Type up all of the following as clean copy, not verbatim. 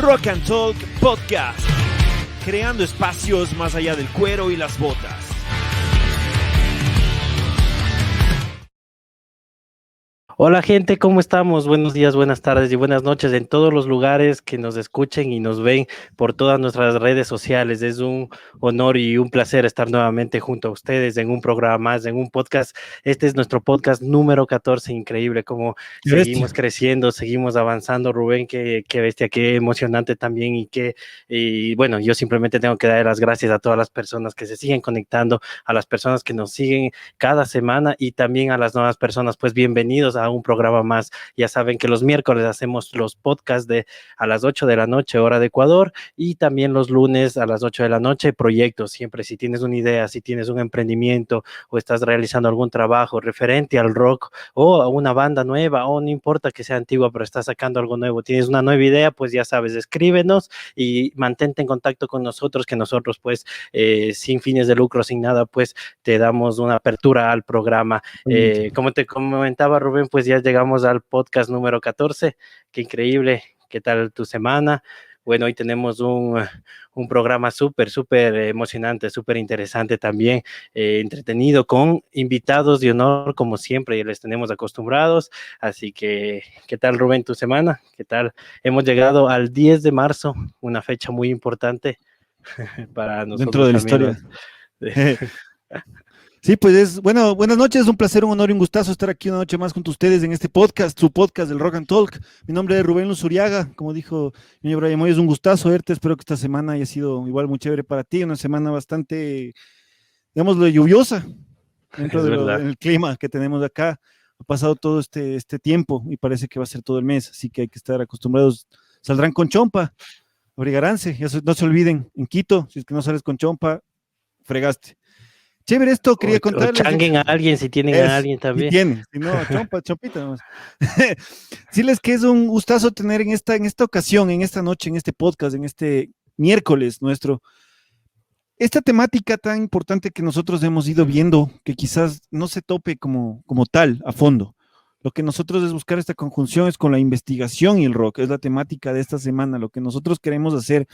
Rock and Talk Podcast, creando espacios más allá del cuero y las botas. Hola gente, ¿cómo estamos? Buenos días, buenas tardes y buenas noches en todos los lugares que nos escuchen y nos ven por todas nuestras redes sociales. Es un honor y un placer estar nuevamente junto a ustedes en un programa más, en un podcast. Este es nuestro podcast número 14, increíble como seguimos creciendo, seguimos avanzando. Rubén, qué bestia, qué emocionante también y bueno, yo simplemente tengo que dar las gracias a todas las personas que se siguen conectando, a las personas que nos siguen cada semana y también a las nuevas personas, pues bienvenidos a un programa más. Ya saben que los miércoles hacemos los podcasts a las 8 de la noche, hora de Ecuador, y también los lunes a las 8 de la noche, proyectos. Siempre si tienes una idea, si tienes un emprendimiento o estás realizando algún trabajo referente al rock o a una banda nueva, o no importa que sea antigua, pero estás sacando algo nuevo, tienes una nueva idea, pues ya sabes, escríbenos y mantente en contacto con nosotros, que nosotros pues sin fines de lucro, sin nada, pues te damos una apertura al programa. Como te comentaba, Rubén, pues ya llegamos al podcast número 14. Qué increíble. ¿Qué tal tu semana? Bueno, hoy tenemos un programa súper emocionante, súper interesante también, entretenido, con invitados de honor, como siempre, les tenemos acostumbrados. Así que, ¿qué tal, Rubén, tu semana? ¿Qué tal? Hemos llegado al 10 de marzo, una fecha muy importante para nosotros dentro de la también. historia. Sí, pues buenas noches, es un placer, un honor y un gustazo estar aquí una noche más junto a ustedes en este podcast, su podcast del Rock and Talk. Mi nombre es Rubén Luzuriaga, como dijo mi Brian Moy, es un gustazo verte, espero que esta semana haya sido igual muy chévere para ti, una semana bastante, digámoslo, lluviosa dentro del clima que tenemos acá. Ha pasado todo este tiempo y parece que va a ser todo el mes, así que hay que estar acostumbrados. Saldrán con chompa, abrigaránse, no se olviden, en Quito, si es que no sales con chompa, fregaste. Chévere esto, quería contarles. O changuen a alguien si tienen a alguien también. Si tienen, si no, chompita nomás. Decirles que es un gustazo tener en esta ocasión, en esta noche, en este podcast, en este miércoles nuestro, esta temática tan importante que nosotros hemos ido viendo, que quizás no se tope como tal, a fondo. Lo que nosotros es buscar esta conjunción es con la investigación y el rock, es la temática de esta semana. Lo que nosotros queremos hacer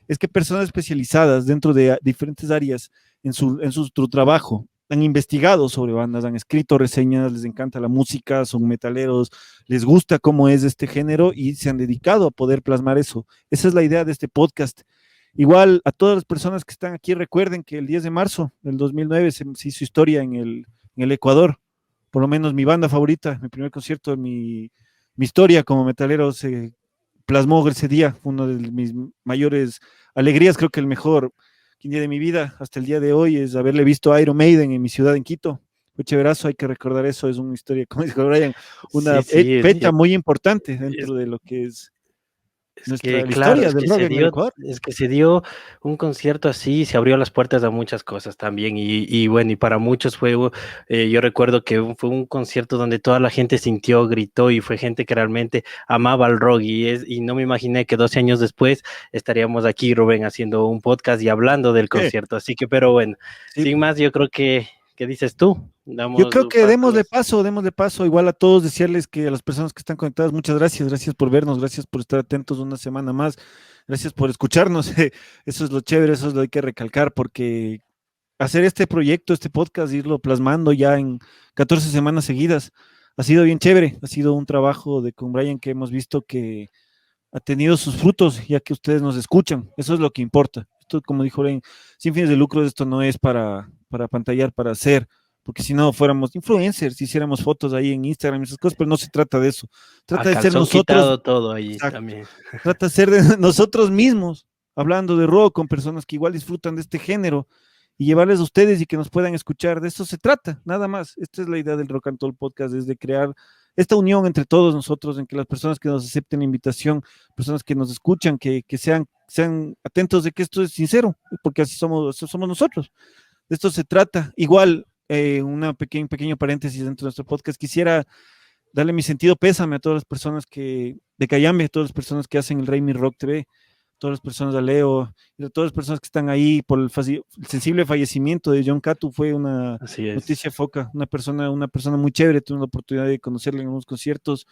es que personas especializadas dentro de diferentes áreas en su trabajo han investigado sobre bandas, han escrito reseñas, les encanta la música, son metaleros, les gusta cómo es este género y se han dedicado a poder plasmar eso. Esa es la idea de este podcast. Igual a todas las personas que están aquí, recuerden que el 10 de marzo del 2009 se hizo historia en el Ecuador, por lo menos mi banda favorita, mi primer concierto, mi historia como metalero se plasmó ese día, fue uno de mis mayores alegrías, creo que el mejor día de mi vida hasta el día de hoy es haberle visto a Iron Maiden en mi ciudad, en Quito. Fue chéverazo, hay que recordar eso, es una historia, como dijo Brian, una fecha muy importante dentro de lo que es nuestra historia del rock en el Ecuador. Es que se dio un concierto así, se abrió las puertas a muchas cosas también y bueno, y para muchos fue, yo recuerdo que fue un concierto donde toda la gente sintió, gritó y fue gente que realmente amaba el rock y no me imaginé que 12 años después estaríamos aquí, Rubén, haciendo un podcast y hablando del concierto, así que, pero bueno, sin más, yo creo que, ¿qué dices tú? Yo creo que démosle paso, igual a todos decirles que a las personas que están conectadas, muchas gracias por vernos, gracias por estar atentos una semana más, gracias por escucharnos, eso es lo chévere, eso es lo que hay que recalcar, porque hacer este proyecto, este podcast, irlo plasmando ya en 14 semanas seguidas, ha sido bien chévere, ha sido un trabajo con Brian que hemos visto que ha tenido sus frutos, ya que ustedes nos escuchan, eso es lo que importa. Esto, como dijo Brian, sin fines de lucro, esto no es para pantallar, para hacer, porque si no fuéramos influencers, hiciéramos fotos ahí en Instagram y esas cosas, pero no se trata de eso. Trata de ser nosotros. Todo ahí también. Trata de ser de nosotros mismos, hablando de rock con personas que igual disfrutan de este género y llevarles a ustedes y que nos puedan escuchar. De eso se trata, nada más. Esta es la idea del Rock and Talk Podcast, es de crear esta unión entre todos nosotros, en que las personas que nos acepten la invitación, personas que nos escuchan, que sean atentos de que esto es sincero, porque así somos nosotros. De esto se trata. Igual, una pequeño paréntesis dentro de nuestro podcast, quisiera darle mi sentido pésame a todas las personas de Cayambe, a todas las personas que hacen el Rey Mi Rock TV, todas las personas de Leo, y a todas las personas que están ahí por el sensible fallecimiento de John Catu. Fue una noticia foca, una persona muy chévere, tuve la oportunidad de conocerle en unos conciertos,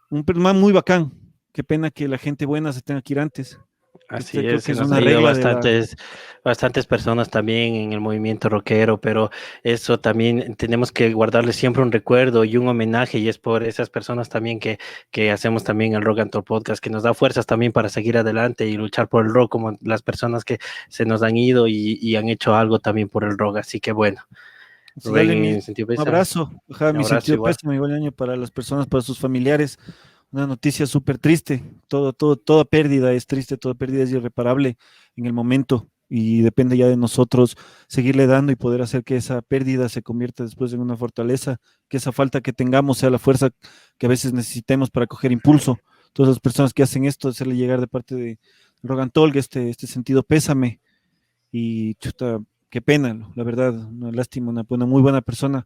un man muy bacán, qué pena que la gente buena se tenga que ir antes. Así Creo es, que se es nos una ha ido regla de la... bastantes personas también en el movimiento rockero, pero eso también tenemos que guardarle siempre un recuerdo y un homenaje, y es por esas personas también que hacemos también el Rock and Talk Podcast, que nos da fuerzas también para seguir adelante y luchar por el rock, como las personas que se nos han ido y han hecho algo también por el rock. Así que bueno, Sí, Rubén, dale en sentido un pésame, abrazo, ajá, un mi abrazo sentido igual. pésame, igual año para las personas, para sus familiares. Una noticia súper triste. Toda pérdida es triste, toda pérdida es irreparable en el momento y depende ya de nosotros seguirle dando y poder hacer que esa pérdida se convierta después en una fortaleza, que esa falta que tengamos sea la fuerza que a veces necesitemos para coger impulso. Todas las personas que hacen esto, hacerle llegar de parte de Rogan Tolg este sentido pésame y chuta, qué pena, la verdad, una lástima, una muy buena persona.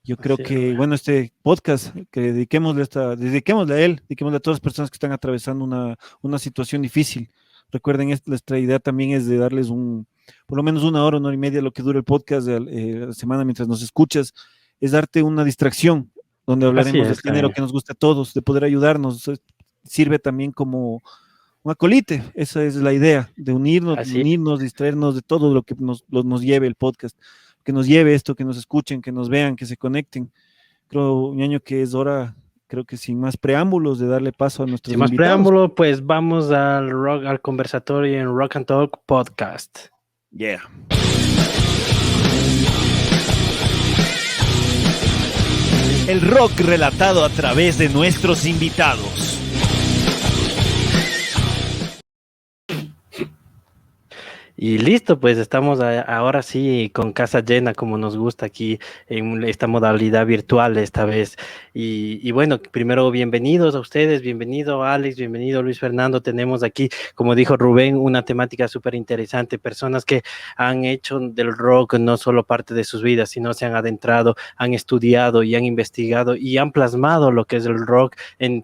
Yo creo Así es, que, Rubén. bueno, este podcast, que dediquémosle a él, dediquémosle a todas las personas que están atravesando una situación difícil. Recuerden, nuestra idea también es de darles por lo menos una hora y media, lo que dura el podcast de la semana mientras nos escuchas, es darte una distracción, donde Así hablaremos del es, género también. que nos gusta a todos, de poder ayudarnos. Sirve también como un acolite, esa es la idea, de Así. distraernos de todo lo que nos lleve el podcast, que nos lleve esto, que nos escuchen, que nos vean, que se conecten. Creo, ñaño, que es hora, creo que sin más preámbulos, de darle paso a nuestros Sin más invitados. preámbulo, pues vamos al conversatorio en Rock and Talk Podcast. Yeah. El rock relatado a través de nuestros invitados. Y listo, pues estamos ahora sí con casa llena como nos gusta aquí en esta modalidad virtual esta vez. Y bueno, primero bienvenidos a ustedes, bienvenido Alex, bienvenido Luis Fernando. Tenemos aquí, como dijo Rubén, una temática súper interesante, personas que han hecho del rock no solo parte de sus vidas, sino se han adentrado, han estudiado y han investigado y han plasmado lo que es el rock en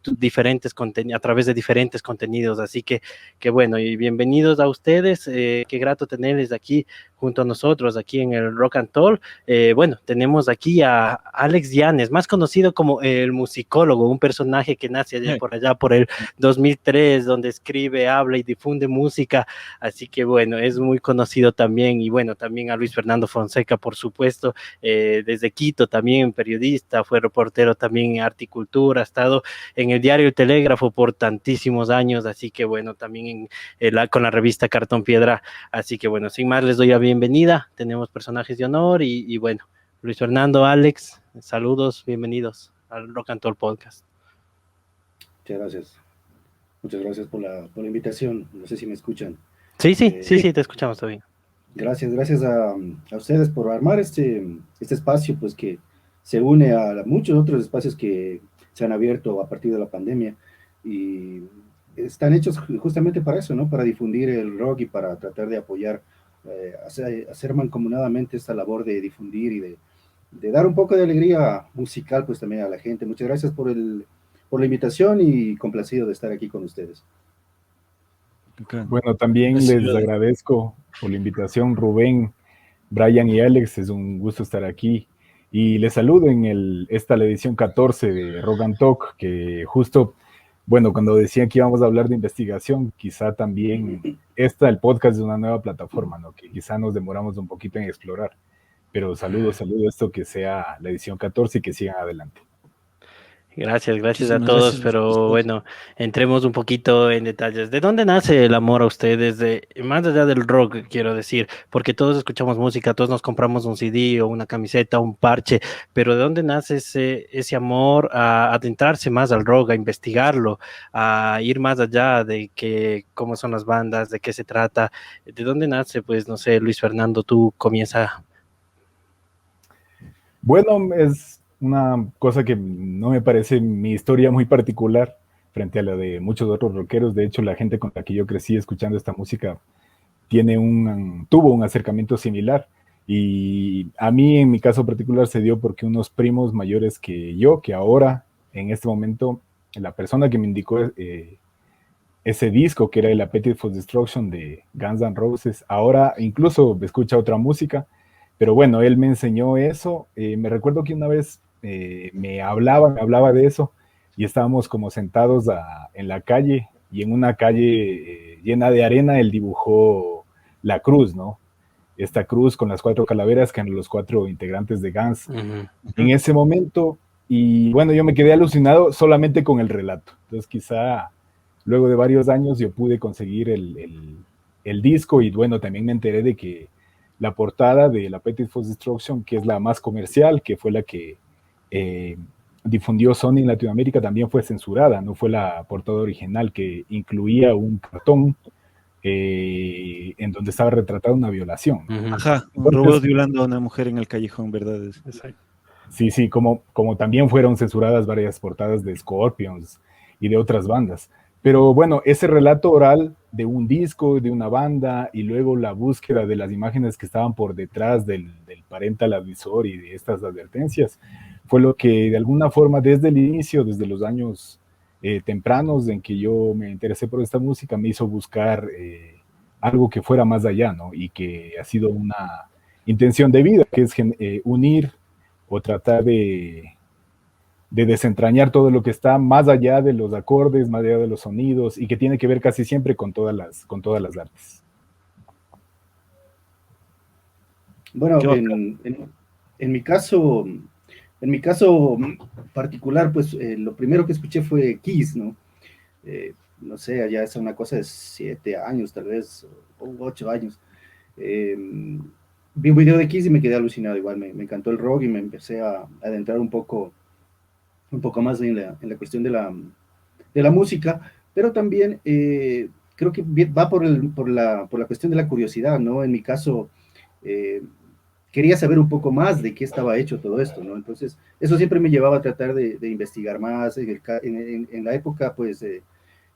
a través de diferentes contenidos. Así que bueno, y bienvenidos a ustedes, qué grato tenerles aquí junto a nosotros, aquí en el Rock and Talk. Bueno, tenemos aquí a Alex Llanes, más conocido como el musicólogo, un personaje que nace allá por el 2003, donde escribe, habla y difunde música, así que bueno, es muy conocido también. Y bueno, también a Luis Fernando Fonseca, por supuesto, desde Quito, también periodista, fue reportero también en Arte y Cultura, ha estado en el diario El Telégrafo por tantísimos años, así que bueno, también con la revista Cartón Piedra. Así que bueno, sin más les doy la bienvenida, tenemos personajes de honor y bueno, Luis Fernando, Alex, saludos, bienvenidos al Rock and Talk Podcast. Muchas gracias por la invitación, no sé si me escuchan. Sí, te escuchamos todavía. Gracias a ustedes por armar este espacio, pues que se une a muchos otros espacios que se han abierto a partir de la pandemia y están hechos justamente para eso, ¿no? Para difundir el rock y para tratar de apoyar, hacer mancomunadamente esta labor de difundir y de dar un poco de alegría musical pues también a la gente. Muchas gracias por la invitación y complacido de estar aquí con ustedes. Bueno, también les agradezco por la invitación, Rubén, Brian y Alex, es un gusto estar aquí. Y les saludo en la edición 14 de Rock and Talk, que justo, bueno, cuando decían que íbamos a hablar de investigación, quizá también el podcast es una nueva plataforma, ¿no? Que quizá nos demoramos un poquito en explorar. Pero saludo esto que sea la edición 14 y que sigan adelante. Gracias a todos, pero bueno, entremos un poquito en detalles. ¿De dónde nace el amor a ustedes? Más allá del rock, quiero decir, porque todos escuchamos música, todos nos compramos un CD o una camiseta, un parche, pero ¿de dónde nace ese amor a adentrarse más al rock, a investigarlo, a ir más allá de cómo son las bandas, de qué se trata? ¿De dónde nace? Pues no sé, Luis Fernando, tú comienza. Bueno, es una cosa que no me parece mi historia muy particular frente a la de muchos otros rockeros. De hecho, la gente con la que yo crecí escuchando esta música tuvo un acercamiento similar. Y a mí, en mi caso particular, se dio porque unos primos mayores que yo, que ahora, en este momento, la persona que me indicó ese disco, que era el Appetite for Destruction de Guns N' Roses, ahora incluso escucha otra música. Pero bueno, él me enseñó eso. Me recuerdo que una vez me hablaba de eso. y estábamos como sentados en la calle, y en una calle llena de arena él dibujó la cruz, ¿no? Esta cruz con las 4 calaveras que eran los 4 integrantes de Guns en ese momento. Y bueno, yo me quedé alucinado solamente con el relato. Entonces quizá luego de varios años yo pude conseguir el disco, y bueno, también me enteré de que la portada de la Appetite for Destruction, que es la más comercial, que fue la que difundió Sony en Latinoamérica, también fue censurada, no fue la portada original, que incluía un cartón en donde estaba retratada una violación. Ajá, un robot violando a una mujer en el callejón, ¿verdad? Exacto. Sí, sí, como también fueron censuradas varias portadas de Scorpions y de otras bandas. Pero bueno, ese relato oral de un disco, de una banda, y luego la búsqueda de las imágenes que estaban por detrás del parental advisor y de estas advertencias, fue lo que de alguna forma desde el inicio, desde los años tempranos en que yo me interesé por esta música, me hizo buscar algo que fuera más allá, ¿no? Y que ha sido una intención de vida, que es unir o tratar de desentrañar todo lo que está más allá de los acordes, más allá de los sonidos, y que tiene que ver casi siempre con todas las artes. Bueno, en mi caso particular, pues lo primero que escuché fue Kiss, ¿no? No sé, allá es una cosa de 7 años, tal vez, o 8 años. Vi un video de Kiss y me quedé alucinado, igual me encantó el rock y me empecé a adentrar un poco más en la cuestión de la música, pero también creo que va por la cuestión de la curiosidad, ¿no? En mi caso, quería saber un poco más de qué estaba hecho todo esto, ¿no? Entonces, eso siempre me llevaba a tratar de investigar más. En la época, pues,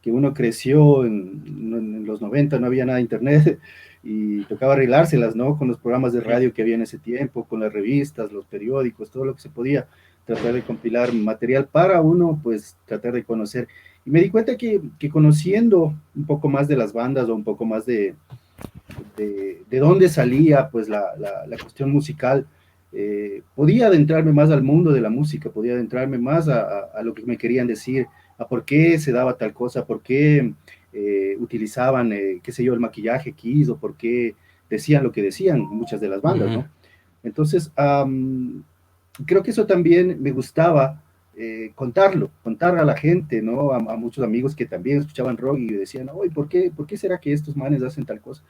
que uno creció en los 90, no había nada de internet, y tocaba arreglárselas, ¿no? Con los programas de radio que había en ese tiempo, con las revistas, los periódicos, todo lo que se podía, tratar de compilar material para uno, pues, tratar de conocer. Y me di cuenta que conociendo un poco más de las bandas, o un poco más de dónde salía, pues, la cuestión musical, podía adentrarme más al mundo de la música, podía adentrarme más a lo que me querían decir, a por qué se daba tal cosa, por qué utilizaban, qué sé yo, el maquillaje Kiss, o por qué decían lo que decían muchas de las bandas, ¿no? Entonces, creo que eso también me gustaba, contar a la gente, ¿no? A muchos amigos que también escuchaban rock y decían, oye, ¿por qué será que estos manes hacen tal cosa?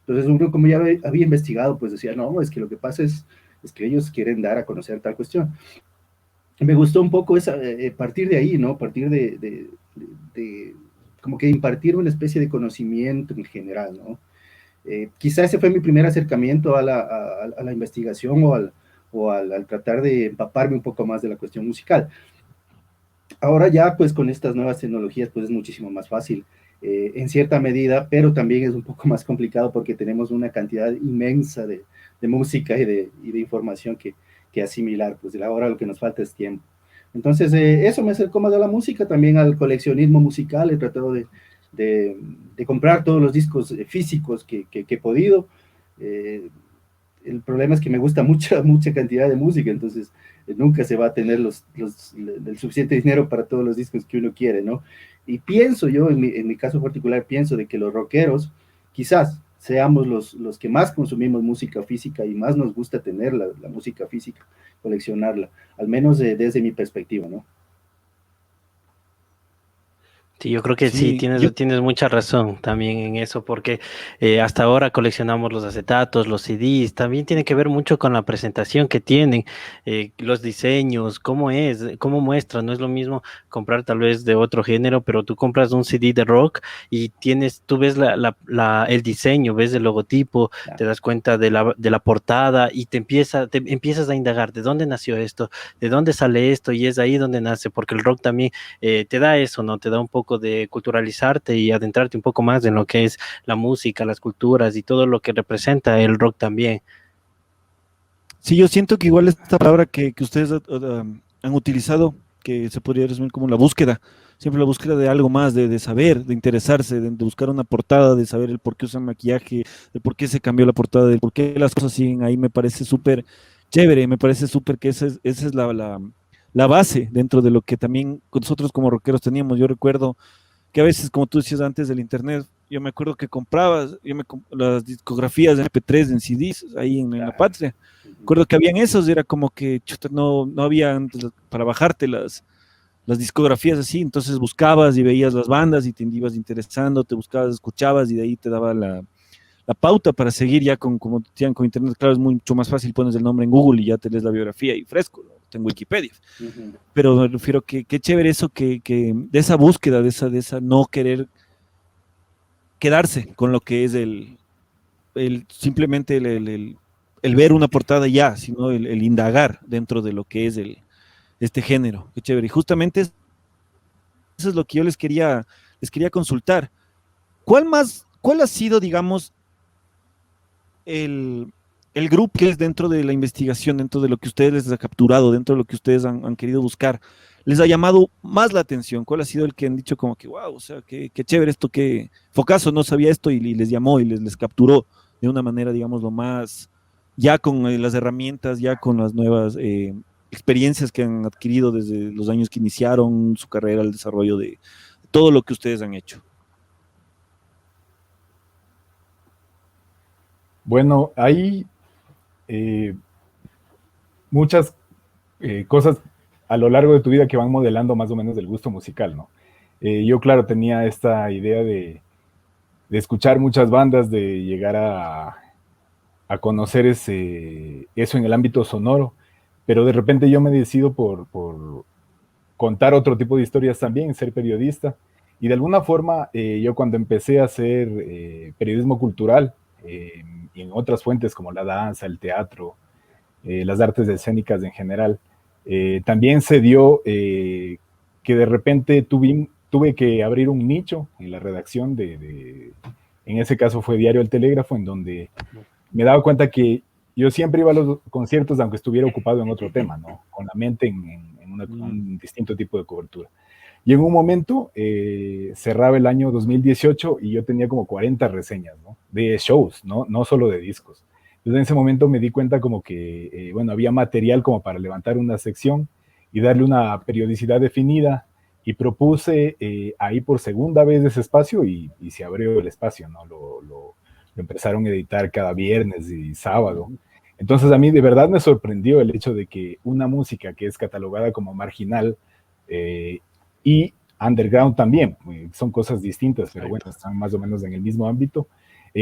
Entonces uno, como ya había investigado, pues decía, no, es que lo que pasa es que ellos quieren dar a conocer tal cuestión. Me gustó un poco partir de ahí, ¿no? Partir de como que impartir una especie de conocimiento en general, ¿no? Quizá ese fue mi primer acercamiento a la investigación, o al tratar de empaparme un poco más de la cuestión musical. Ahora ya, pues, con estas nuevas tecnologías, pues es muchísimo más fácil, en cierta medida, pero también es un poco más complicado porque tenemos una cantidad inmensa de música y de información que asimilar. Pues ahora lo que nos falta es tiempo. Entonces, eso me acercó más a la música, también al coleccionismo musical. He tratado de comprar todos los discos físicos que he podido. El problema es que me gusta mucha cantidad de música, entonces nunca se va a tener el suficiente dinero para todos los discos que uno quiere, ¿no? Y pienso yo, en mi caso particular, pienso de que los rockeros quizás seamos los que más consumimos música física y más nos gusta tener la música física, coleccionarla, al menos desde mi perspectiva, ¿no? Sí, yo creo que sí, tienes mucha razón también en eso, porque hasta ahora coleccionamos los acetatos, los CDs, también tiene que ver mucho con la presentación que tienen, los diseños, cómo muestran. No es lo mismo comprar tal vez de otro género, pero tú compras un CD de rock y tú ves el diseño, ves el logotipo, claro, te das cuenta de la portada y te empiezas a indagar de dónde nació esto, de dónde sale esto, y es ahí donde nace, porque el rock también te da eso, ¿no? Te da un poco de culturalizarte y adentrarte un poco más en lo que es la música, las culturas y todo lo que representa el rock también. Sí, yo siento que igual esta palabra que ustedes han utilizado, que se podría resumir como la búsqueda, siempre la búsqueda de algo más, de saber, de interesarse, de buscar una portada, de saber el por qué usan maquillaje, el por qué se cambió la portada, del por qué las cosas siguen ahí, me parece súper chévere, me parece súper que esa es la la base dentro de lo que también nosotros como rockeros teníamos. Yo recuerdo que a veces, como tú decías antes del internet, yo me acuerdo que comprabas las discografías de MP3 en CDs ahí en la patria. Recuerdo que habían esos, era como que chuta, no había antes para bajarte las discografías así, entonces buscabas y veías las bandas y te ibas interesando, te buscabas, escuchabas y de ahí te daba la pauta para seguir ya como decían, con internet. Claro, es mucho más fácil, pones el nombre en Google y ya te lees la biografía y fresco, ¿no? En Wikipedia. Pero me refiero que chévere eso, que de esa búsqueda, de esa no querer quedarse con lo que es simplemente el ver una portada ya, sino el indagar dentro de lo que es este género. Qué chévere. Y justamente eso es lo que yo les quería consultar. ¿Cuál ha sido, digamos, el grupo que es dentro de la investigación, dentro de lo que ustedes les ha capturado, dentro de lo que ustedes han querido buscar, les ha llamado más la atención? ¿Cuál ha sido el que han dicho como que, wow, o sea, qué chévere esto, que Focaso no sabía esto y les llamó y les capturó de una manera, digamos, lo más, ya con las herramientas, ya con las nuevas experiencias que han adquirido desde los años que iniciaron su carrera, el desarrollo de todo lo que ustedes han hecho? Bueno, hay muchas cosas a lo largo de tu vida que van modelando más o menos el gusto musical, ¿no? Yo, claro, tenía esta idea de escuchar muchas bandas, de llegar a conocer eso en el ámbito sonoro, pero de repente yo me decido por contar otro tipo de historias también, ser periodista, y de alguna forma yo cuando empecé a hacer periodismo cultural, y en otras fuentes como la danza, el teatro, las artes escénicas en general, también se dio que de repente tuve que abrir un nicho en la redacción en ese caso fue Diario El Telégrafo, en donde me daba cuenta que yo siempre iba a los conciertos aunque estuviera ocupado en otro tema, ¿no? Con la mente en un distinto tipo de cobertura. Y en un momento cerraba el año 2018 y yo tenía como 40 reseñas, ¿no? De shows, no solo de discos. Entonces en ese momento me di cuenta como que, bueno, había material como para levantar una sección y darle una periodicidad definida, y propuse ahí por segunda vez ese espacio y se abrió el espacio, ¿no? Lo empezaron a editar cada viernes y sábado. Entonces a mí de verdad me sorprendió el hecho de que una música que es catalogada como marginal y underground también, son cosas distintas, pero bueno, están más o menos en el mismo ámbito,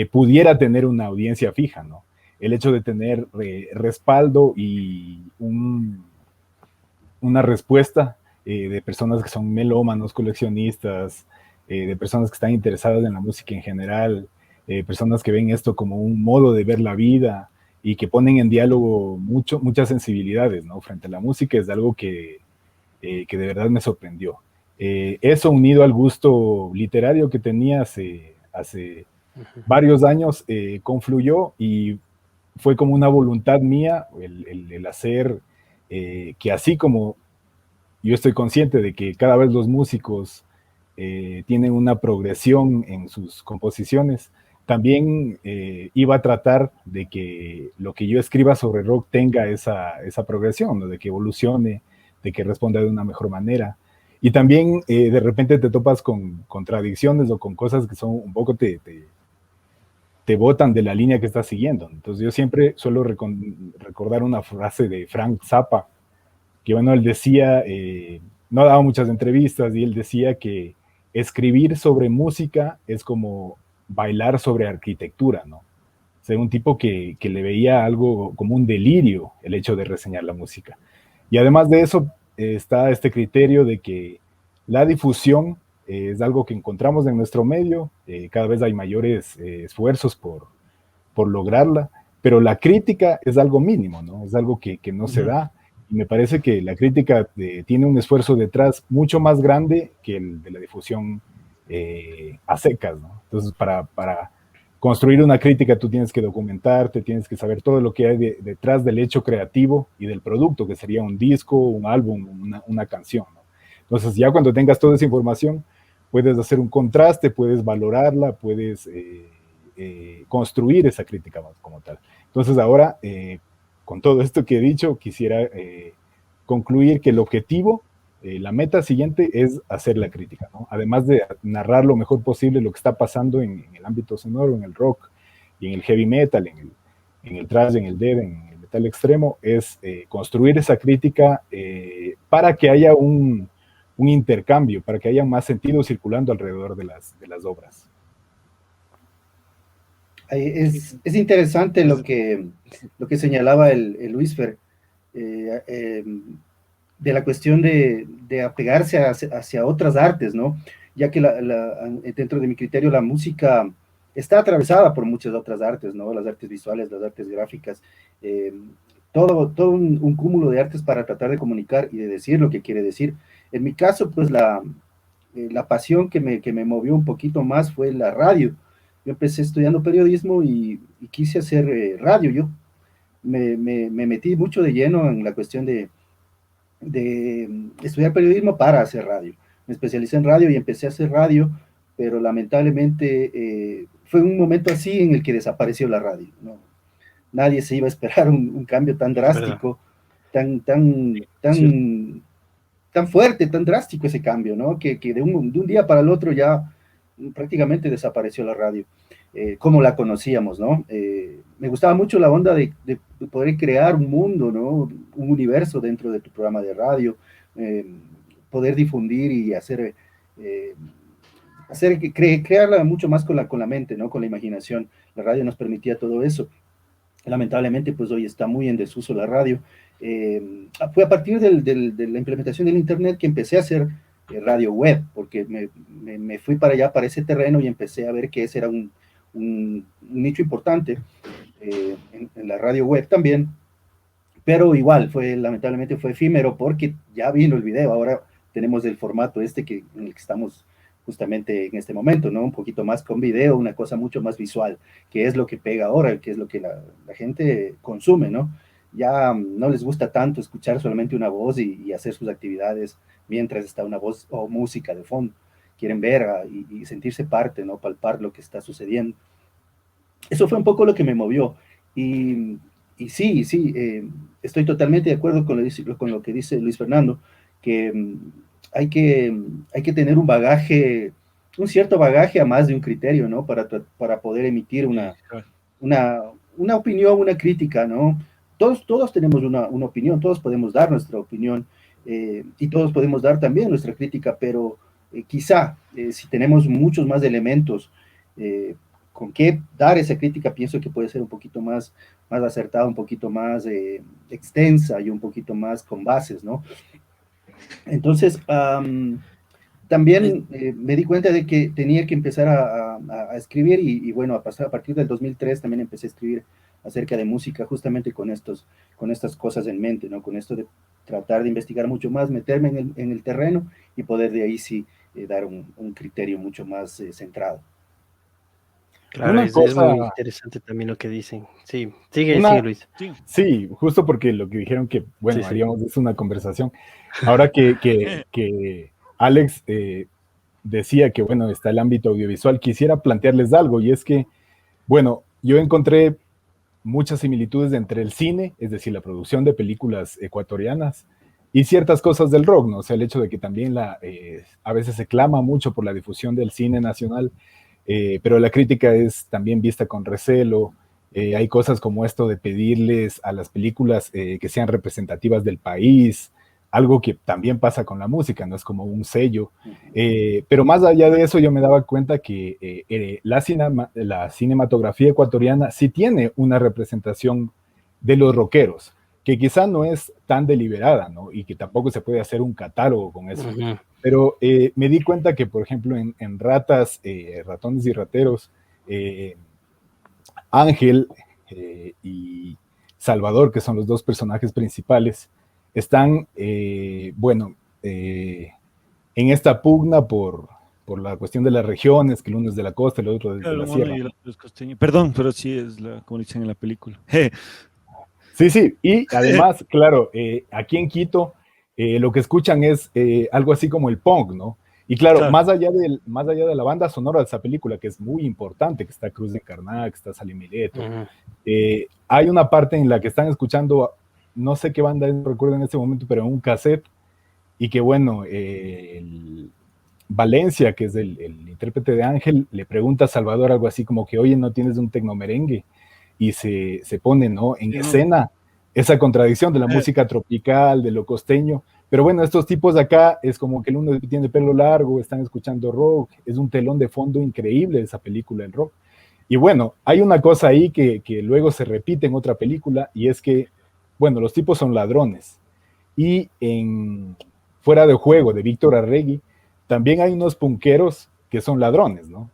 pudiera tener una audiencia fija, ¿no? El hecho de tener respaldo y una respuesta de personas que son melómanos, coleccionistas, de personas que están interesadas en la música en general, personas que ven esto como un modo de ver la vida y que ponen en diálogo muchas sensibilidades, ¿no? Frente a la música, es algo que de verdad me sorprendió. Eso unido al gusto literario que tenía hace varios años, confluyó y fue como una voluntad mía el hacer que, así como yo estoy consciente de que cada vez los músicos tienen una progresión en sus composiciones, también iba a tratar de que lo que yo escriba sobre rock tenga esa progresión, ¿no? De que evolucione, de que responda de una mejor manera. Y también de repente te topas con contradicciones o con cosas que son un poco te botan de la línea que estás siguiendo. Entonces yo siempre suelo recordar una frase de Frank Zappa, que bueno, él decía, no daba muchas entrevistas, y él decía que escribir sobre música es como bailar sobre arquitectura, ¿no? O sea, un tipo que le veía algo como un delirio el hecho de reseñar la música. Y además de eso, está este criterio de que la difusión es algo que encontramos en nuestro medio, cada vez hay mayores esfuerzos por lograrla, pero la crítica es algo mínimo, ¿no? Es algo que no se da, y me parece que la crítica tiene un esfuerzo detrás mucho más grande que el de la difusión a secas, ¿no? Entonces, para construir una crítica tú tienes que documentarte, tienes que saber todo lo que hay detrás del hecho creativo y del producto, que sería un disco, un álbum, una canción, ¿no? Entonces, ya cuando tengas toda esa información, puedes hacer un contraste, puedes valorarla, puedes construir esa crítica como tal. Entonces, ahora, con todo esto que he dicho, quisiera concluir que el objetivo, la meta siguiente es hacer la crítica, ¿no? Además de narrar lo mejor posible lo que está pasando en el ámbito sonoro, en el rock y en el heavy metal, en el thrash, en el death, en el metal extremo, es construir esa crítica para que haya un intercambio, para que haya más sentido circulando alrededor de las obras. Es interesante lo que señalaba el Luisfer, de la cuestión de apegarse hacia otras artes, ¿no? Ya que dentro de mi criterio la música está atravesada por muchas otras artes, ¿no? Las artes visuales, las artes gráficas, todo un cúmulo de artes para tratar de comunicar y de decir lo que quiere decir. En mi caso, pues la pasión que me movió un poquito más fue la radio. Yo empecé estudiando periodismo y quise hacer radio. Yo me metí mucho de lleno en la cuestión de estudiar periodismo para hacer radio. Me especialicé en radio y empecé a hacer radio, pero lamentablemente fue un momento así en el que desapareció la radio, ¿no? Nadie se iba a esperar un cambio tan drástico, tan fuerte, tan drástico ese cambio, ¿no? Que de un día para el otro ya prácticamente desapareció la radio, como la conocíamos, ¿no? Me gustaba mucho la onda de poder crear un mundo, ¿no? Un universo dentro de tu programa de radio, poder difundir y crearla mucho más con la mente, ¿no? Con la imaginación. La radio nos permitía todo eso. Lamentablemente, pues hoy está muy en desuso la radio. Fue a partir de la implementación del Internet que empecé a hacer radio web, porque me fui para allá, para ese terreno, y empecé a ver que ese era un nicho importante en la radio web también, pero igual, lamentablemente fue efímero, porque ya vino el video. Ahora tenemos el formato en el que estamos justamente en este momento, ¿no? Un poquito más con video, una cosa mucho más visual, que es lo que pega ahora, que es lo que la gente consume, ¿no? Ya no les gusta tanto escuchar solamente una voz y hacer sus actividades mientras está una voz o música de fondo. Quieren ver y sentirse parte, ¿no? Palpar lo que está sucediendo. Eso fue un poco lo que me movió. Y sí, estoy totalmente de acuerdo con lo que dice Luis Fernando, que hay que tener un cierto bagaje a más de un criterio, ¿no? Para poder emitir una opinión, una crítica, ¿no? Todos tenemos una opinión, todos podemos dar nuestra opinión, y todos podemos dar también nuestra crítica, pero quizá si tenemos muchos más elementos con qué dar esa crítica, pienso que puede ser un poquito más acertada, un poquito más extensa y un poquito más con bases, ¿no? Entonces, también me di cuenta de que tenía que empezar a escribir, y bueno, a partir del 2003 también empecé a escribir acerca de música, justamente con estas cosas en mente, ¿no? Con esto de tratar de investigar mucho más, meterme en el terreno y poder de ahí sí dar un criterio mucho más centrado. Claro, es muy interesante también lo que dicen. Sí, sigue Luis. Sí, justo porque lo que dijeron que, bueno, haríamos es una conversación. Ahora que Alex decía que, bueno, está el ámbito audiovisual, quisiera plantearles algo, y es que, bueno, yo encontré muchas similitudes entre el cine, es decir, la producción de películas ecuatorianas, y ciertas cosas del rock, ¿no? O sea, el hecho de que también a veces se clama mucho por la difusión del cine nacional, pero la crítica es también vista con recelo. Hay cosas como esto de pedirles a las películas que sean representativas del país, algo que también pasa con la música, no es como un sello. Pero más allá de eso, yo me daba cuenta que la cinematografía ecuatoriana sí tiene una representación de los rockeros, que quizá no es tan deliberada, ¿no? Y que tampoco se puede hacer un catálogo con eso. Uh-huh. Pero me di cuenta que, por ejemplo, en Ratones y Rateros, Ángel y Salvador, que son los dos personajes principales, están, en esta pugna por la cuestión de las regiones, que el uno es de la costa, el otro de la sierra. Perdón, pero sí es como dicen en la película. Sí, y además, claro, aquí en Quito lo que escuchan es algo así como el punk, ¿no? Y claro. Más allá de la banda sonora de esa película, que es muy importante, que está Cruz de Encarnada, que está Salim Mileto, hay una parte en la que están escuchando no sé qué banda es, no recuerdo en este momento, pero en un cassette, y que bueno, Valencia, que es el intérprete de Ángel, le pregunta a Salvador algo así como que, oye, ¿no tienes un tecnomerengue? Y se pone, ¿no?, en escena esa contradicción de la música tropical, de lo costeño. Pero bueno, estos tipos de acá es como que el uno tiene pelo largo, están escuchando rock, es un telón de fondo increíble esa película, el rock. Y bueno, hay una cosa ahí que luego se repite en otra película, y es que, bueno, los tipos son ladrones. Y en Fuera de Juego, de Víctor Arregui, también hay unos punqueros que son ladrones, ¿no?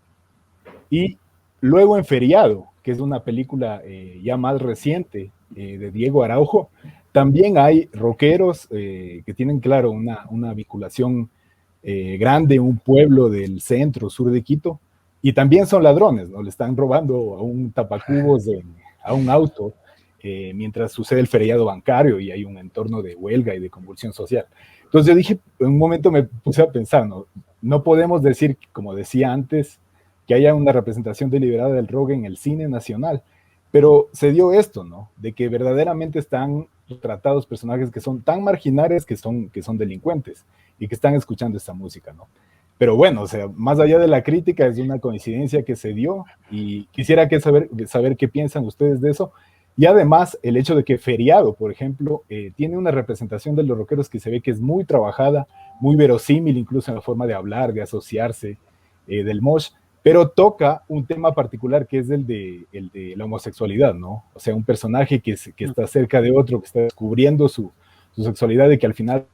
Y luego en Feriado, que es una película ya más reciente de Diego Araujo, también hay rockeros que tienen, claro, una vinculación grande, un pueblo del centro, sur de Quito, y también son ladrones, ¿no? Le están robando a un tapacubos, a un auto, mientras sucede el feriado bancario y hay un entorno de huelga y de convulsión social. Entonces yo dije, en un momento me puse a pensar, no podemos decir, como decía antes, que haya una representación deliberada del rock en el cine nacional, pero se dio esto, ¿no? De que verdaderamente están tratados personajes que son tan marginales que son delincuentes y que están escuchando esta música, ¿no? Pero bueno, o sea, más allá de la crítica, es una coincidencia que se dio y quisiera saber qué piensan ustedes de eso. Y además, el hecho de que Feriado, por ejemplo, tiene una representación de los rockeros que se ve que es muy trabajada, muy verosímil, incluso en la forma de hablar, de asociarse, del mosh, pero toca un tema particular que es el de la homosexualidad, ¿no? O sea, un personaje que está cerca de otro, que está descubriendo su sexualidad y que al final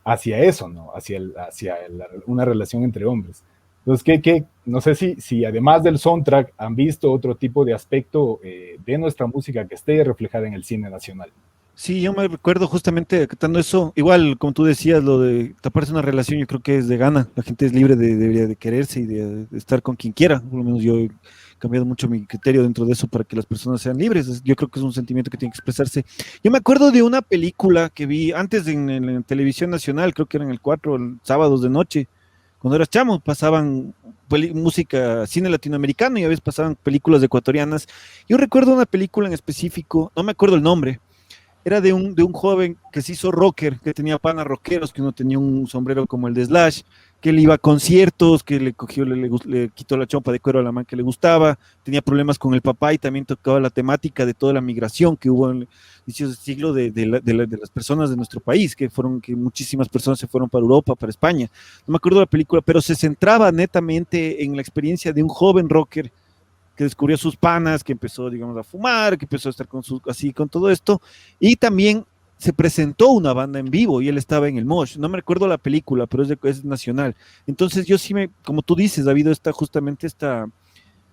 hacia eso, ¿no? Hacia una relación entre hombres. Entonces, no sé si además del soundtrack han visto otro tipo de aspecto de nuestra música que esté reflejada en el cine nacional. Sí, yo me recuerdo justamente acatando eso, igual como tú decías, lo de taparse una relación, yo creo que es de gana, la gente es libre debería de quererse y de estar con quien quiera, por lo menos yo he cambiado mucho mi criterio dentro de eso para que las personas sean libres, yo creo que es un sentimiento que tiene que expresarse. Yo me acuerdo de una película que vi antes en televisión nacional, creo que era en el 4, sábados de noche, cuando eras chamo, pasaban música, cine latinoamericano y a veces pasaban películas ecuatorianas. Yo recuerdo una película en específico, no me acuerdo el nombre, era de un joven que se hizo rocker, que tenía panas rockeros, que uno tenía un sombrero como el de Slash, que él iba a conciertos, que le cogió, le quitó la chompa de cuero a la man que le gustaba, tenía problemas con el papá y también tocaba la temática de toda la migración que hubo en el inicio del siglo de las personas de nuestro país, que muchísimas personas se fueron para Europa, para España. No me acuerdo de la película, pero se centraba netamente en la experiencia de un joven rocker que descubrió sus panas, que empezó, digamos, a fumar, que empezó a estar con todo esto, y también se presentó una banda en vivo y él estaba en el Mosh. No me recuerdo la película, pero es nacional. Entonces yo sí como tú dices, ha habido justamente esta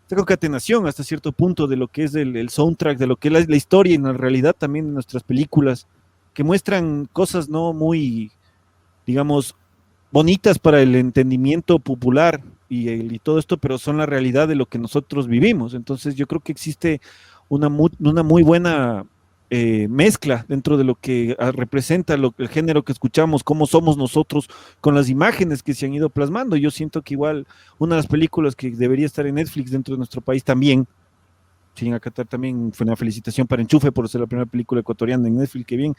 concatenación hasta cierto punto de lo que es el soundtrack, de lo que es la historia y en la realidad también de nuestras películas, que muestran cosas no muy, digamos, bonitas para el entendimiento popular y todo esto, pero son la realidad de lo que nosotros vivimos. Entonces yo creo que existe una muy buena mezcla dentro de lo que representa el género que escuchamos, cómo somos nosotros con las imágenes que se han ido plasmando. Yo siento que igual una de las películas que debería estar en Netflix dentro de nuestro país también, sin acatar también, fue una felicitación para Enchufe por ser la primera película ecuatoriana en Netflix, que bien,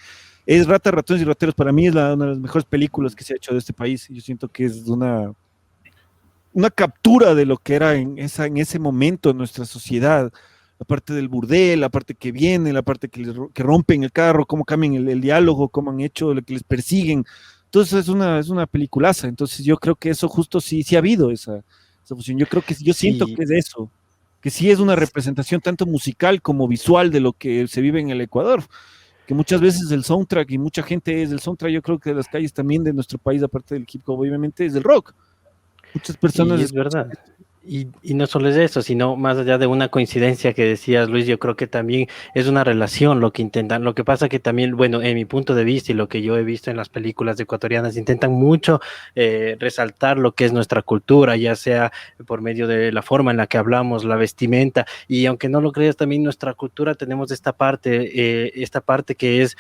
es Ratas, Ratones y Rateros. Para mí es una de las mejores películas que se ha hecho de este país. Yo siento que es una captura de lo que era en ese momento en nuestra sociedad, la parte del burdel, la parte que viene, la parte que rompen el carro, cómo cambian el diálogo, cómo han hecho, lo que les persiguen. Entonces es una peliculaza. Entonces yo creo que eso justo sí ha habido esa fusión. Yo siento que es eso, que sí es una representación tanto musical como visual de lo que se vive en el Ecuador, que muchas veces el soundtrack y mucha gente es del soundtrack, yo creo que de las calles también de nuestro país, aparte del hip hop, obviamente es del rock. Muchas personas... Y es verdad. Y no solo es eso, sino más allá de una coincidencia que decías, Luis, yo creo que también es una relación lo que intentan. Lo que pasa que también, bueno, en mi punto de vista y lo que yo he visto en las películas ecuatorianas, intentan mucho resaltar lo que es nuestra cultura, ya sea por medio de la forma en la que hablamos, la vestimenta, y aunque no lo creas, también nuestra cultura tenemos esta parte que es,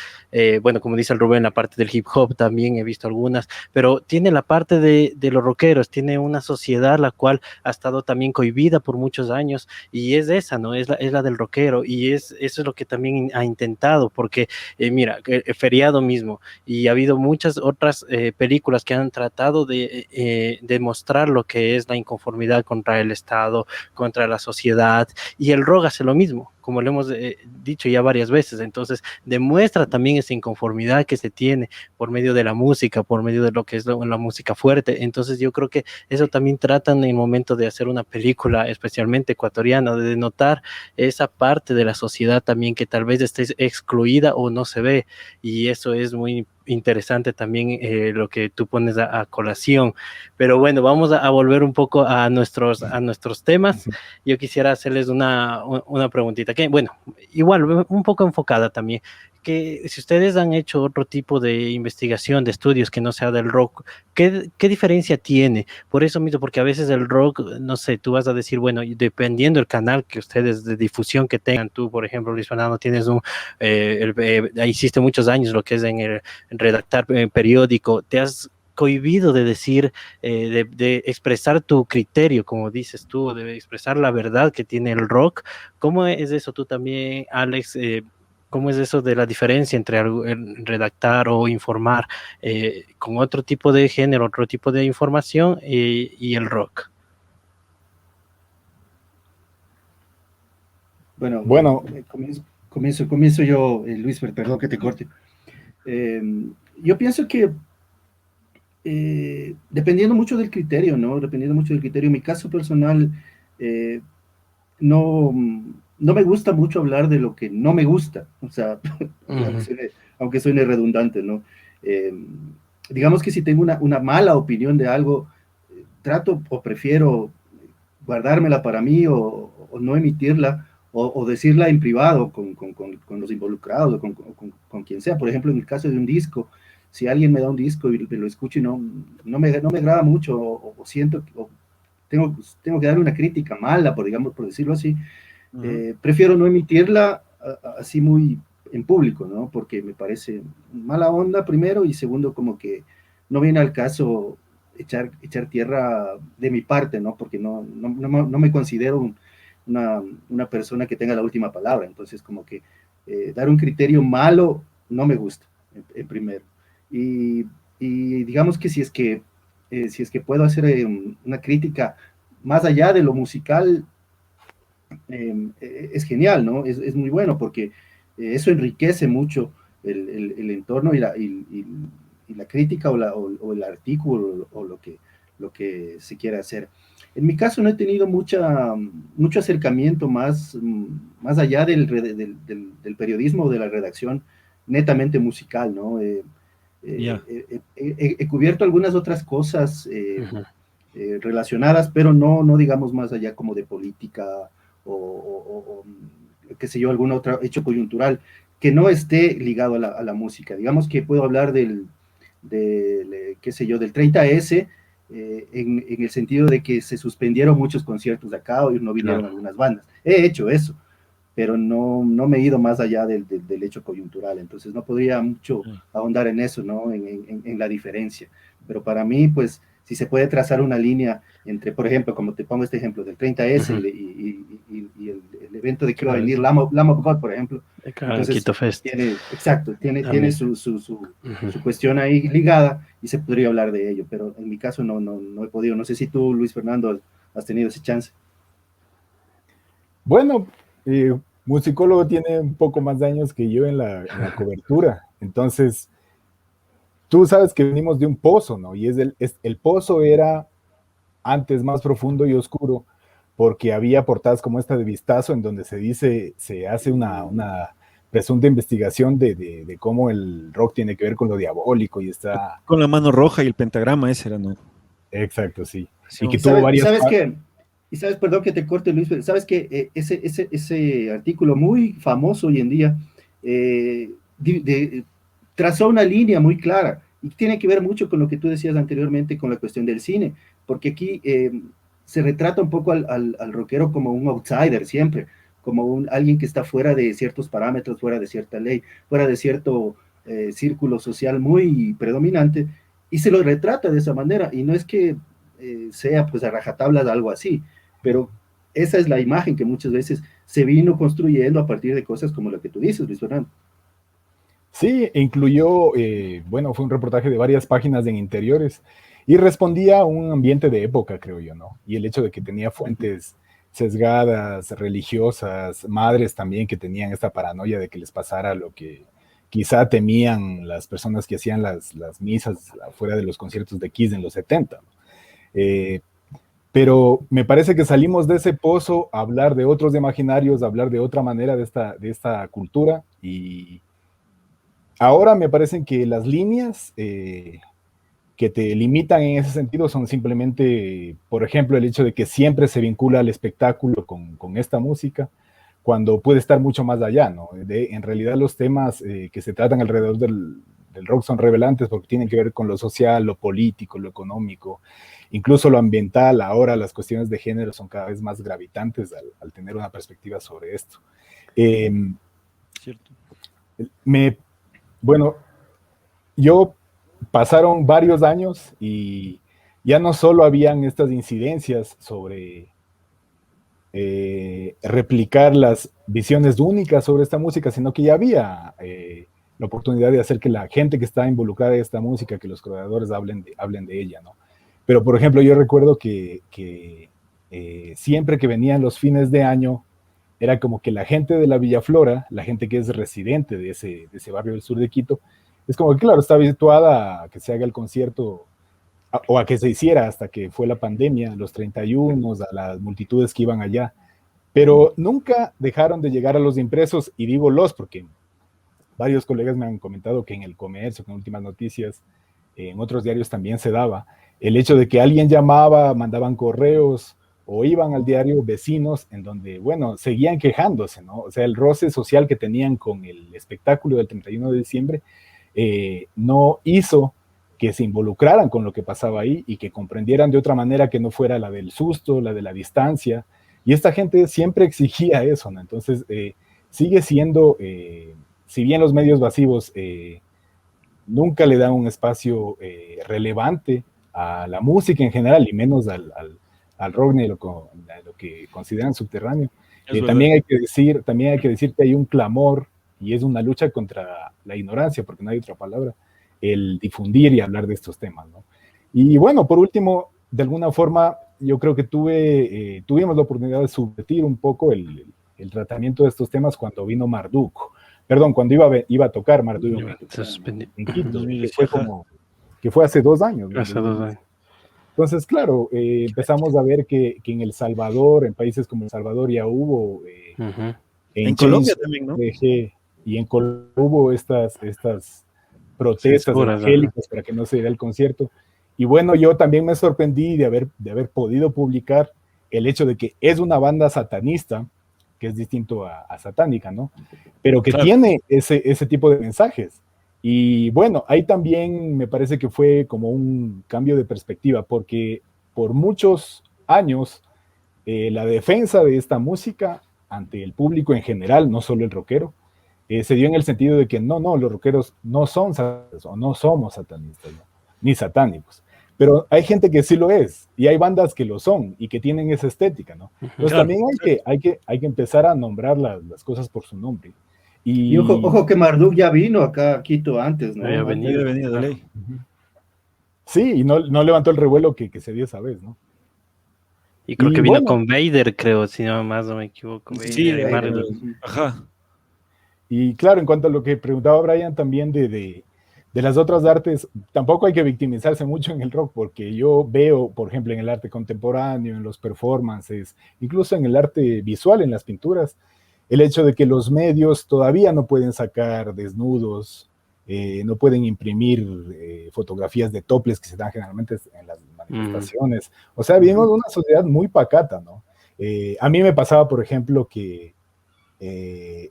bueno, como dice el Rubén, la parte del hip hop también he visto algunas, pero tiene la parte de los rockeros, tiene una sociedad la cual ha estado estado también cohibida por muchos años, y es esa, ¿no? Es la del rockero, y eso es lo que también ha intentado, porque mira, Feriado mismo, y ha habido muchas otras películas que han tratado de mostrar lo que es la inconformidad contra el Estado, contra la sociedad, y el rock hace lo mismo, como lo hemos dicho ya varias veces. Entonces demuestra también esa inconformidad que se tiene por medio de la música, por medio de lo que es la música fuerte. Entonces yo creo que eso también tratan en el momento de hacer una película, especialmente ecuatoriana, de denotar esa parte de la sociedad también que tal vez esté excluida o no se ve, y eso es muy interesante también lo que tú pones a colación. Pero bueno, vamos a volver un poco a nuestros temas. Yo quisiera hacerles una preguntita, que bueno, igual un poco enfocada también, que si ustedes han hecho otro tipo de investigación, de estudios que no sea del rock, ¿qué diferencia tiene? Por eso mismo, porque a veces el rock, no sé, tú vas a decir, bueno, dependiendo del canal que ustedes de difusión que tengan, tú, por ejemplo, Luis Fernando, tienes hiciste muchos años lo que es en redactar periódico, te has cohibido de decir, de expresar tu criterio, como dices tú, de expresar la verdad que tiene el rock. ¿Cómo es eso tú también, Alex? ¿Cómo es eso de la diferencia entre redactar o informar con otro tipo de género, otro tipo de información y el rock? Bueno, comienzo yo, Luis, perdón que te corte. Yo pienso que dependiendo mucho del criterio, ¿no? Dependiendo mucho del criterio. En mi caso personal, no, no me gusta mucho hablar de lo que no me gusta, o sea, aunque suene redundante, ¿no? Digamos que si tengo una mala opinión de algo, trato o prefiero guardármela para mí o no emitirla o decirla en privado con los involucrados o con quien sea. Por ejemplo, en el caso de un disco, si alguien me da un disco y lo escucho y no me agrada mucho o siento, tengo que darle una crítica mala, por decirlo así, prefiero no emitirla así muy en público, ¿no? Porque me parece mala onda primero y segundo como que no viene al caso echar tierra de mi parte, ¿no? Porque no me considero una persona que tenga la última palabra, entonces como que dar un criterio malo no me gusta, en primero. Y digamos que si es que puedo hacer una crítica más allá de lo musical, es genial, ¿no? Es muy bueno porque eso enriquece mucho el entorno y la crítica o el artículo o lo que se quiere hacer. En mi caso no he tenido mucho acercamiento más allá del periodismo o de la redacción netamente musical, ¿no? He cubierto algunas otras cosas relacionadas, pero no digamos más allá como de política o qué sé yo, algún otro hecho coyuntural que no esté ligado a la música. Digamos que puedo hablar qué sé yo, del 30S, en el sentido de que se suspendieron muchos conciertos de acá y no vinieron algunas bandas. He hecho eso, pero no me he ido más allá del hecho coyuntural, entonces no podría mucho ahondar en eso, ¿no? En la diferencia. Pero para mí, pues, si se puede trazar una línea entre, por ejemplo, como te pongo este ejemplo del 30S y el evento de que va a venir Lamb of God, por ejemplo. Entonces, Quito Fest. Tiene su cuestión ahí ligada y se podría hablar de ello, pero en mi caso no he podido. No sé si tú, Luis Fernando, has tenido ese chance. Bueno, musicólogo tiene un poco más de años que yo en la cobertura, entonces tú sabes que venimos de un pozo, ¿no? Y el pozo era antes más profundo y oscuro, porque había portadas como esta de Vistazo, en donde se hace una presunta investigación de cómo el rock tiene que ver con lo diabólico y está... Con la mano roja y el pentagrama, ese era, ¿no? Exacto, sí. Sí, y que tuvo varias... ¿Sabes, perdón que te corte, Luis, pero sabes que ese artículo muy famoso hoy en día trazó una línea muy clara y tiene que ver mucho con lo que tú decías anteriormente con la cuestión del cine, porque aquí se retrata un poco al rockero como un outsider siempre, como alguien que está fuera de ciertos parámetros, fuera de cierta ley, fuera de cierto círculo social muy predominante, y se lo retrata de esa manera, y no es que sea pues a rajatablas algo así, pero esa es la imagen que muchas veces se vino construyendo a partir de cosas como lo que tú dices, Luis Fernando. Sí, incluyó, bueno, fue un reportaje de varias páginas en interiores y respondía a un ambiente de época, creo yo, ¿no? Y el hecho de que tenía fuentes sesgadas, religiosas, madres también que tenían esta paranoia de que les pasara lo que quizá temían las personas que hacían las misas afuera de los conciertos de Kiss en los 70, ¿no? Pero me parece que salimos de ese pozo a hablar de otros imaginarios, a hablar de otra manera de esta cultura, y ahora me parecen que las líneas que te limitan en ese sentido son simplemente, por ejemplo, el hecho de que siempre se vincula al espectáculo con esta música, cuando puede estar mucho más allá, ¿no? En realidad los temas que se tratan alrededor del rock son revelantes porque tienen que ver con lo social, lo político, lo económico, incluso lo ambiental. Ahora las cuestiones de género son cada vez más gravitantes al tener una perspectiva sobre esto. Cierto. Bueno, yo pasaron varios años y ya no solo habían estas incidencias sobre replicar las visiones únicas sobre esta música, sino que ya había la oportunidad de hacer que la gente que está involucrada en esta música, que los creadores hablen de ella, ¿no? Pero, por ejemplo, yo recuerdo que siempre que venían los fines de año, era como que la gente de la Villaflora, la gente que es residente de ese barrio del sur de Quito, es como que, claro, está habituada a que se haga el concierto o a que se hiciera hasta que fue la pandemia, los 31, a las multitudes que iban allá, pero nunca dejaron de llegar a los impresos, y digo los porque varios colegas me han comentado que en El Comercio, con Últimas Noticias, en otros diarios también se daba, el hecho de que alguien llamaba, mandaban correos, o iban al diario Vecinos, en donde, bueno, seguían quejándose, ¿no? O sea, el roce social que tenían con el espectáculo del 31 de diciembre no hizo que se involucraran con lo que pasaba ahí y que comprendieran de otra manera que no fuera la del susto, la de la distancia. Y esta gente siempre exigía eso, ¿no? Entonces, sigue siendo, si bien los medios masivos nunca le dan un espacio relevante a la música en general, y menos al rock ni a lo que consideran subterráneo. También hay que decir que hay un clamor y es una lucha contra la ignorancia, porque no hay otra palabra, el difundir y hablar de estos temas, ¿no? Y bueno, por último, de alguna forma, yo creo que tuvimos la oportunidad de subvertir un poco el tratamiento de estos temas cuando vino Marduk. Perdón, cuando iba a tocar Marduk en Quito, que fue hace 2 años, ¿no? Hace 2 años. Entonces, claro, empezamos a ver que en El Salvador, en países como El Salvador, ya hubo... En Colombia también, ¿no? Y en Colombia hubo estas protestas evangélicas para que no se diera el concierto. Y bueno, yo también me sorprendí de haber podido publicar el hecho de que es una banda satanista, que es distinto a satánica, ¿no? Pero que tiene ese tipo de mensajes. Y bueno, ahí también me parece que fue como un cambio de perspectiva, porque por muchos años la defensa de esta música ante el público en general, no solo el rockero, se dio en el sentido de que no, los rockeros no son satanistas, o no somos satanistas, ¿no? Ni satánicos. Pero hay gente que sí lo es, y hay bandas que lo son, y que tienen esa estética, ¿no? Entonces también hay que empezar a nombrar las cosas por su nombre. Y ojo que Marduk ya vino acá a Quito antes, ¿no? Había venido de ley. Sí, y no levantó el revuelo que se dio esa vez, ¿no? Y creo que vino con Vader, creo, si no me equivoco. Sí, Vader, ajá. Y claro, en cuanto a lo que preguntaba Brian también de las otras artes, tampoco hay que victimizarse mucho en el rock, porque yo veo, por ejemplo, en el arte contemporáneo, en los performances, incluso en el arte visual, en las pinturas, el hecho de que los medios todavía no pueden sacar desnudos, no pueden imprimir fotografías de toples que se dan generalmente en las manifestaciones. O sea, vivimos una sociedad muy pacata, ¿no? A mí me pasaba, por ejemplo, que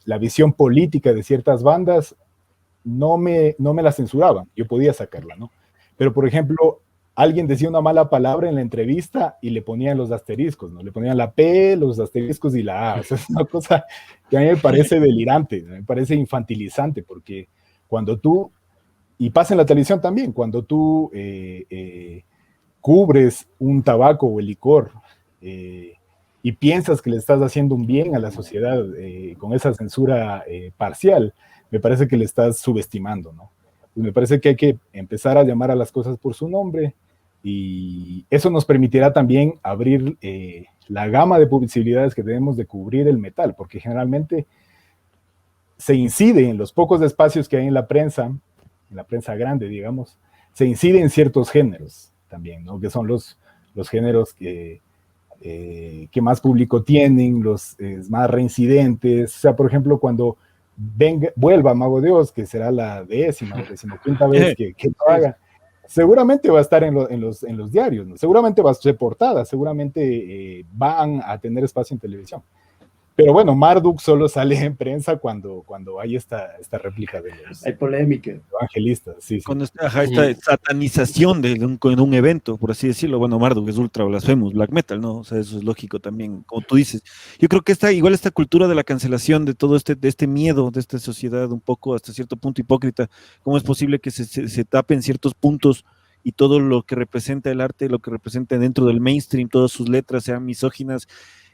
la visión política de ciertas bandas no me la censuraban, yo podía sacarla, ¿no? Pero, por ejemplo, alguien decía una mala palabra en la entrevista y le ponían los asteriscos, ¿no? Le ponían la P, los asteriscos y la A. O sea, es una cosa que a mí me parece delirante, me parece infantilizante, porque cuando tú, y pasa en la televisión también, cuando tú cubres un tabaco o el licor, y piensas que le estás haciendo un bien a la sociedad con esa censura parcial, me parece que le estás subestimando, ¿no? Pues me parece que hay que empezar a llamar a las cosas por su nombre, y eso nos permitirá también abrir la gama de posibilidades que tenemos de cubrir el metal, porque generalmente se incide en los pocos espacios que hay en la prensa grande, digamos, se incide en ciertos géneros también, ¿no? Que son los géneros que más público tienen, los más reincidentes. O sea, por ejemplo, cuando vuelva Mago de Oz, que será la 10ª o 15ª vez que lo haga, seguramente va a estar en los diarios, ¿no? Seguramente va a ser portada, seguramente van a tener espacio en televisión. Pero bueno, Marduk solo sale en prensa cuando hay esta réplica de los Hay polémica. evangelistas. Sí, sí. Cuando está esta satanización de un evento, por así decirlo. Bueno, Marduk es ultra blasfemos, black metal, ¿no? O sea, eso es lógico también, como tú dices. Yo creo que igual esta cultura de la cancelación, de todo de este miedo, de esta sociedad un poco hasta cierto punto hipócrita, ¿cómo es posible que se tapen ciertos puntos y todo lo que representa el arte, lo que representa dentro del mainstream, todas sus letras sean misóginas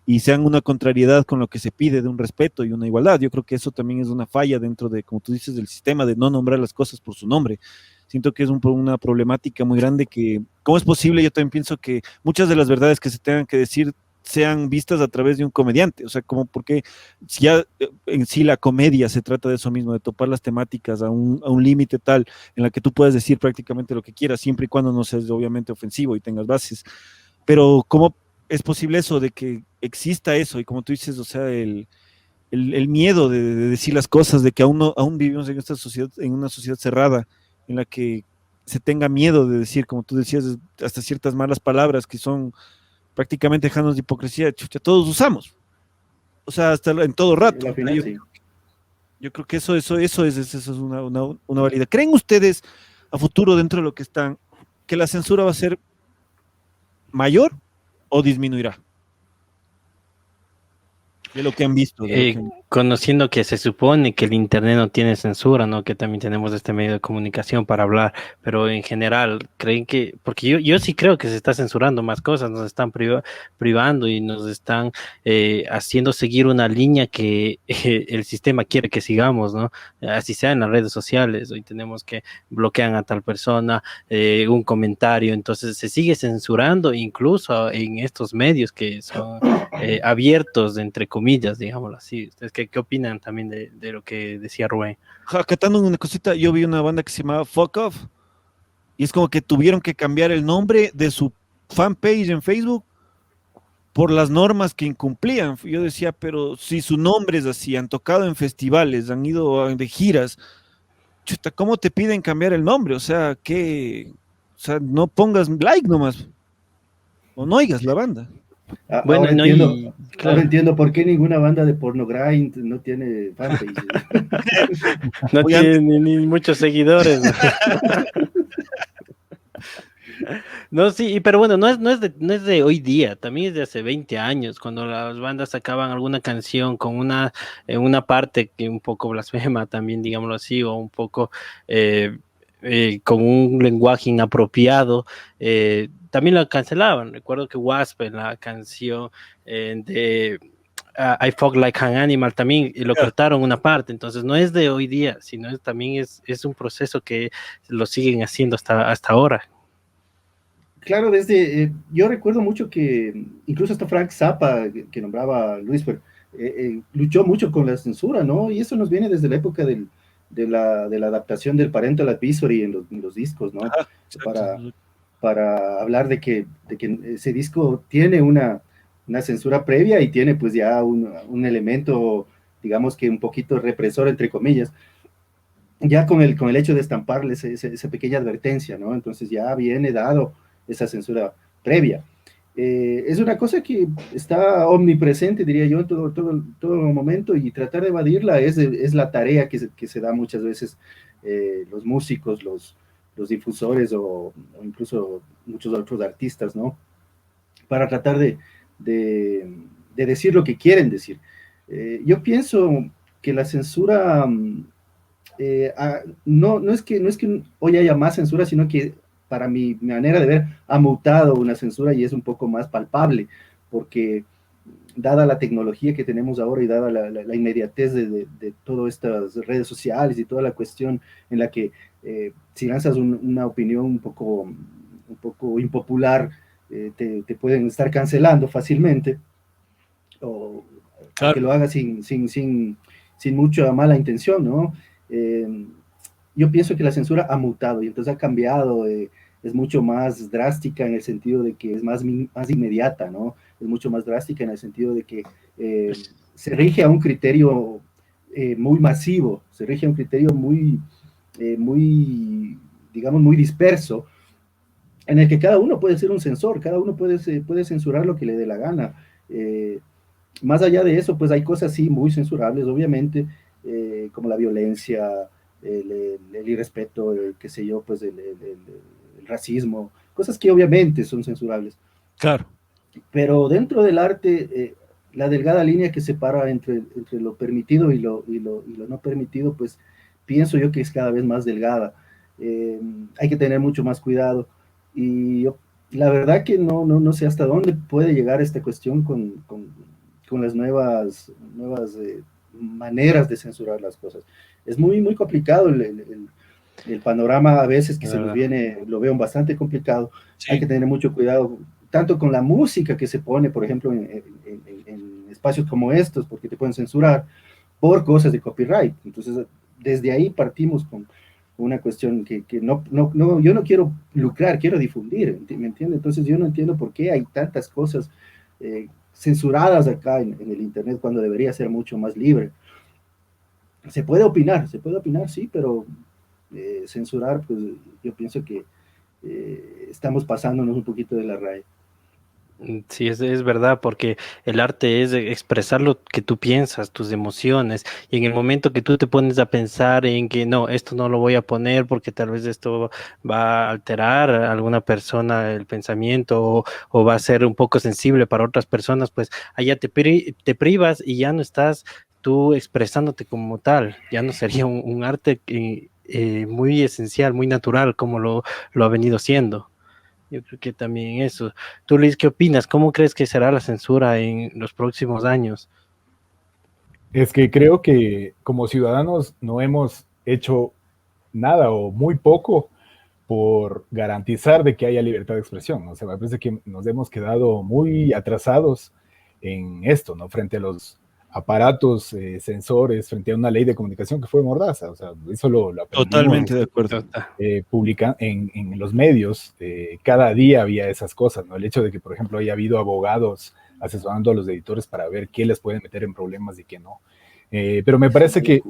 y sean una contrariedad con lo que se pide de un respeto y una igualdad? Yo creo que eso también es una falla dentro de, como tú dices, del sistema de no nombrar las cosas por su nombre. Siento que es una problemática muy grande que, ¿cómo es posible? Yo también pienso que muchas de las verdades que se tengan que decir sean vistas a través de un comediante, o sea, como porque si ya en sí la comedia se trata de eso mismo, de topar las temáticas a un límite tal en la que tú puedas decir prácticamente lo que quieras, siempre y cuando no seas obviamente ofensivo y tengas bases, pero ¿cómo es posible eso, de que exista eso? Y como tú dices, o sea, el miedo de decir las cosas, de que aún vivimos en esta sociedad, en una sociedad cerrada, en la que se tenga miedo de decir, como tú decías, hasta ciertas malas palabras que son prácticamente janos de hipocresía, chucha, todos usamos. O sea, hasta en todo rato. Al final, sí. Yo creo que eso es una validad. ¿Creen ustedes a futuro, dentro de lo que están, que la censura va a ser mayor o disminuirá? De lo que han visto. Conociendo que se supone que el internet no tiene censura, ¿no? Que también tenemos este medio de comunicación para hablar, pero en general, ¿creen que? Porque yo sí creo que se está censurando más cosas, nos están privando y nos están haciendo seguir una línea que el sistema quiere que sigamos, ¿no? Así sea en las redes sociales, hoy tenemos que bloquean a tal persona, un comentario, entonces se sigue censurando incluso en estos medios que son abiertos, entre comillas, digámoslo así. ¿Ustedes qué opinan también de lo que decía Rubén? Acatando una cosita, yo vi una banda que se llamaba Fuck Off, y es como que tuvieron que cambiar el nombre de su fanpage en Facebook por las normas que incumplían. Yo decía, pero si su nombre es así, han tocado en festivales, han ido de giras, chuta, ¿cómo te piden cambiar el nombre? O sea, no pongas like nomás, o no oigas la banda. Bueno, ahora, no, entiendo, claro. ahora entiendo por qué ninguna banda de porno grind no tiene fanpage. No tiene ni muchos seguidores. No, sí, pero bueno, no es de hoy día, también es de hace 20 años, cuando las bandas sacaban alguna canción con una parte que un poco blasfema también, digámoslo así, o un poco con un lenguaje inapropiado, también la cancelaban. Recuerdo que Wasp en la canción de I Fuck Like an Animal también lo cortaron una parte, entonces no es de hoy día, sino también es un proceso que lo siguen haciendo hasta ahora. Claro, yo recuerdo mucho que incluso hasta Frank Zappa, que nombraba a Luis, luchó mucho con la censura, ¿no? Y eso nos viene desde la época de la adaptación del Parental Advisory en los discos, ¿no? Para hablar de que ese disco tiene una censura previa y tiene pues ya un elemento, digamos que un poquito represor, entre comillas, ya con el hecho de estamparles esa pequeña advertencia, ¿no? Entonces ya viene dado esa censura previa. Es una cosa que está omnipresente, diría yo, en todo momento, y tratar de evadirla es la tarea que se da muchas veces los músicos, los difusores o incluso muchos otros artistas, ¿no? Para tratar de decir lo que quieren decir. Yo pienso que la censura no es que hoy haya más censura, sino que para mi manera de ver ha mutado una censura y es un poco más palpable, porque dada la tecnología que tenemos ahora y dada la inmediatez de todas estas redes sociales y toda la cuestión en la que si lanzas una opinión un poco impopular, te pueden estar cancelando fácilmente, o Claro. que lo hagas sin mucha mala intención, ¿no? Yo pienso que la censura ha mutado y entonces ha cambiado, es mucho más drástica en el sentido de que es más inmediata, ¿no? Es mucho más drástica en el sentido de que se rige a un criterio muy masivo, se rige a un criterio digamos, muy disperso, en el que cada uno puede ser un censor, cada uno puede censurar lo que le dé la gana. Más allá de eso, pues hay cosas sí muy censurables, obviamente, como la violencia, el irrespeto, qué sé yo, pues el racismo, cosas que obviamente son censurables. Claro. Pero dentro del arte, la delgada línea que separa entre lo permitido y lo no permitido, pues pienso yo que es cada vez más delgada. Hay que tener mucho más cuidado. Y yo, la verdad que no sé hasta dónde puede llegar esta cuestión con las nuevas maneras de censurar las cosas. Es muy complicado el panorama a veces que se nos viene, lo veo bastante complicado. Sí. Hay que tener mucho cuidado, tanto con la música que se pone, por ejemplo, en espacios como estos, porque te pueden censurar por cosas de copyright. Entonces, desde ahí partimos con una cuestión que yo no quiero lucrar, quiero difundir, ¿me entiendes? Entonces, yo no entiendo por qué hay tantas cosas censuradas acá en el Internet cuando debería ser mucho más libre. Se puede opinar, sí, pero censurar, pues yo pienso que estamos pasándonos un poquito de la raya. Sí, es verdad, porque el arte es expresar lo que tú piensas, tus emociones, y en el momento que tú te pones a pensar en que no, esto no lo voy a poner porque tal vez esto va a alterar a alguna persona el pensamiento o va a ser un poco sensible para otras personas, pues allá te privas y ya no estás tú expresándote como tal, ya no sería un arte muy esencial, muy natural como lo ha venido siendo. Yo creo que también eso. Tú, Luis, ¿qué opinas? ¿Cómo crees que será la censura en los próximos años? Es que creo que como ciudadanos no hemos hecho nada o muy poco por garantizar de que haya libertad de expresión. O sea, me parece que nos hemos quedado muy atrasados en esto, ¿no? Frente a los aparatos, sensores, frente a una ley de comunicación que fue mordaza. O sea, eso lo aprendimos. Totalmente de acuerdo. Publican en los medios, cada día había esas cosas, ¿no? El hecho de que, por ejemplo, haya habido abogados asesorando a los editores para ver qué les pueden meter en problemas y qué no. Pero me parece que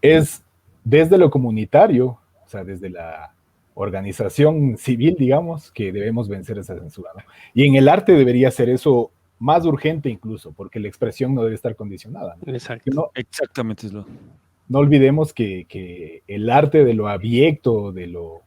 es desde lo comunitario, o sea, desde la organización civil, digamos, que debemos vencer esa censura, ¿no? Y en el arte debería ser eso más urgente incluso, porque la expresión no debe estar condicionada, ¿no? Exacto. No, exactamente es lo. No olvidemos que el arte de lo abyecto, de lo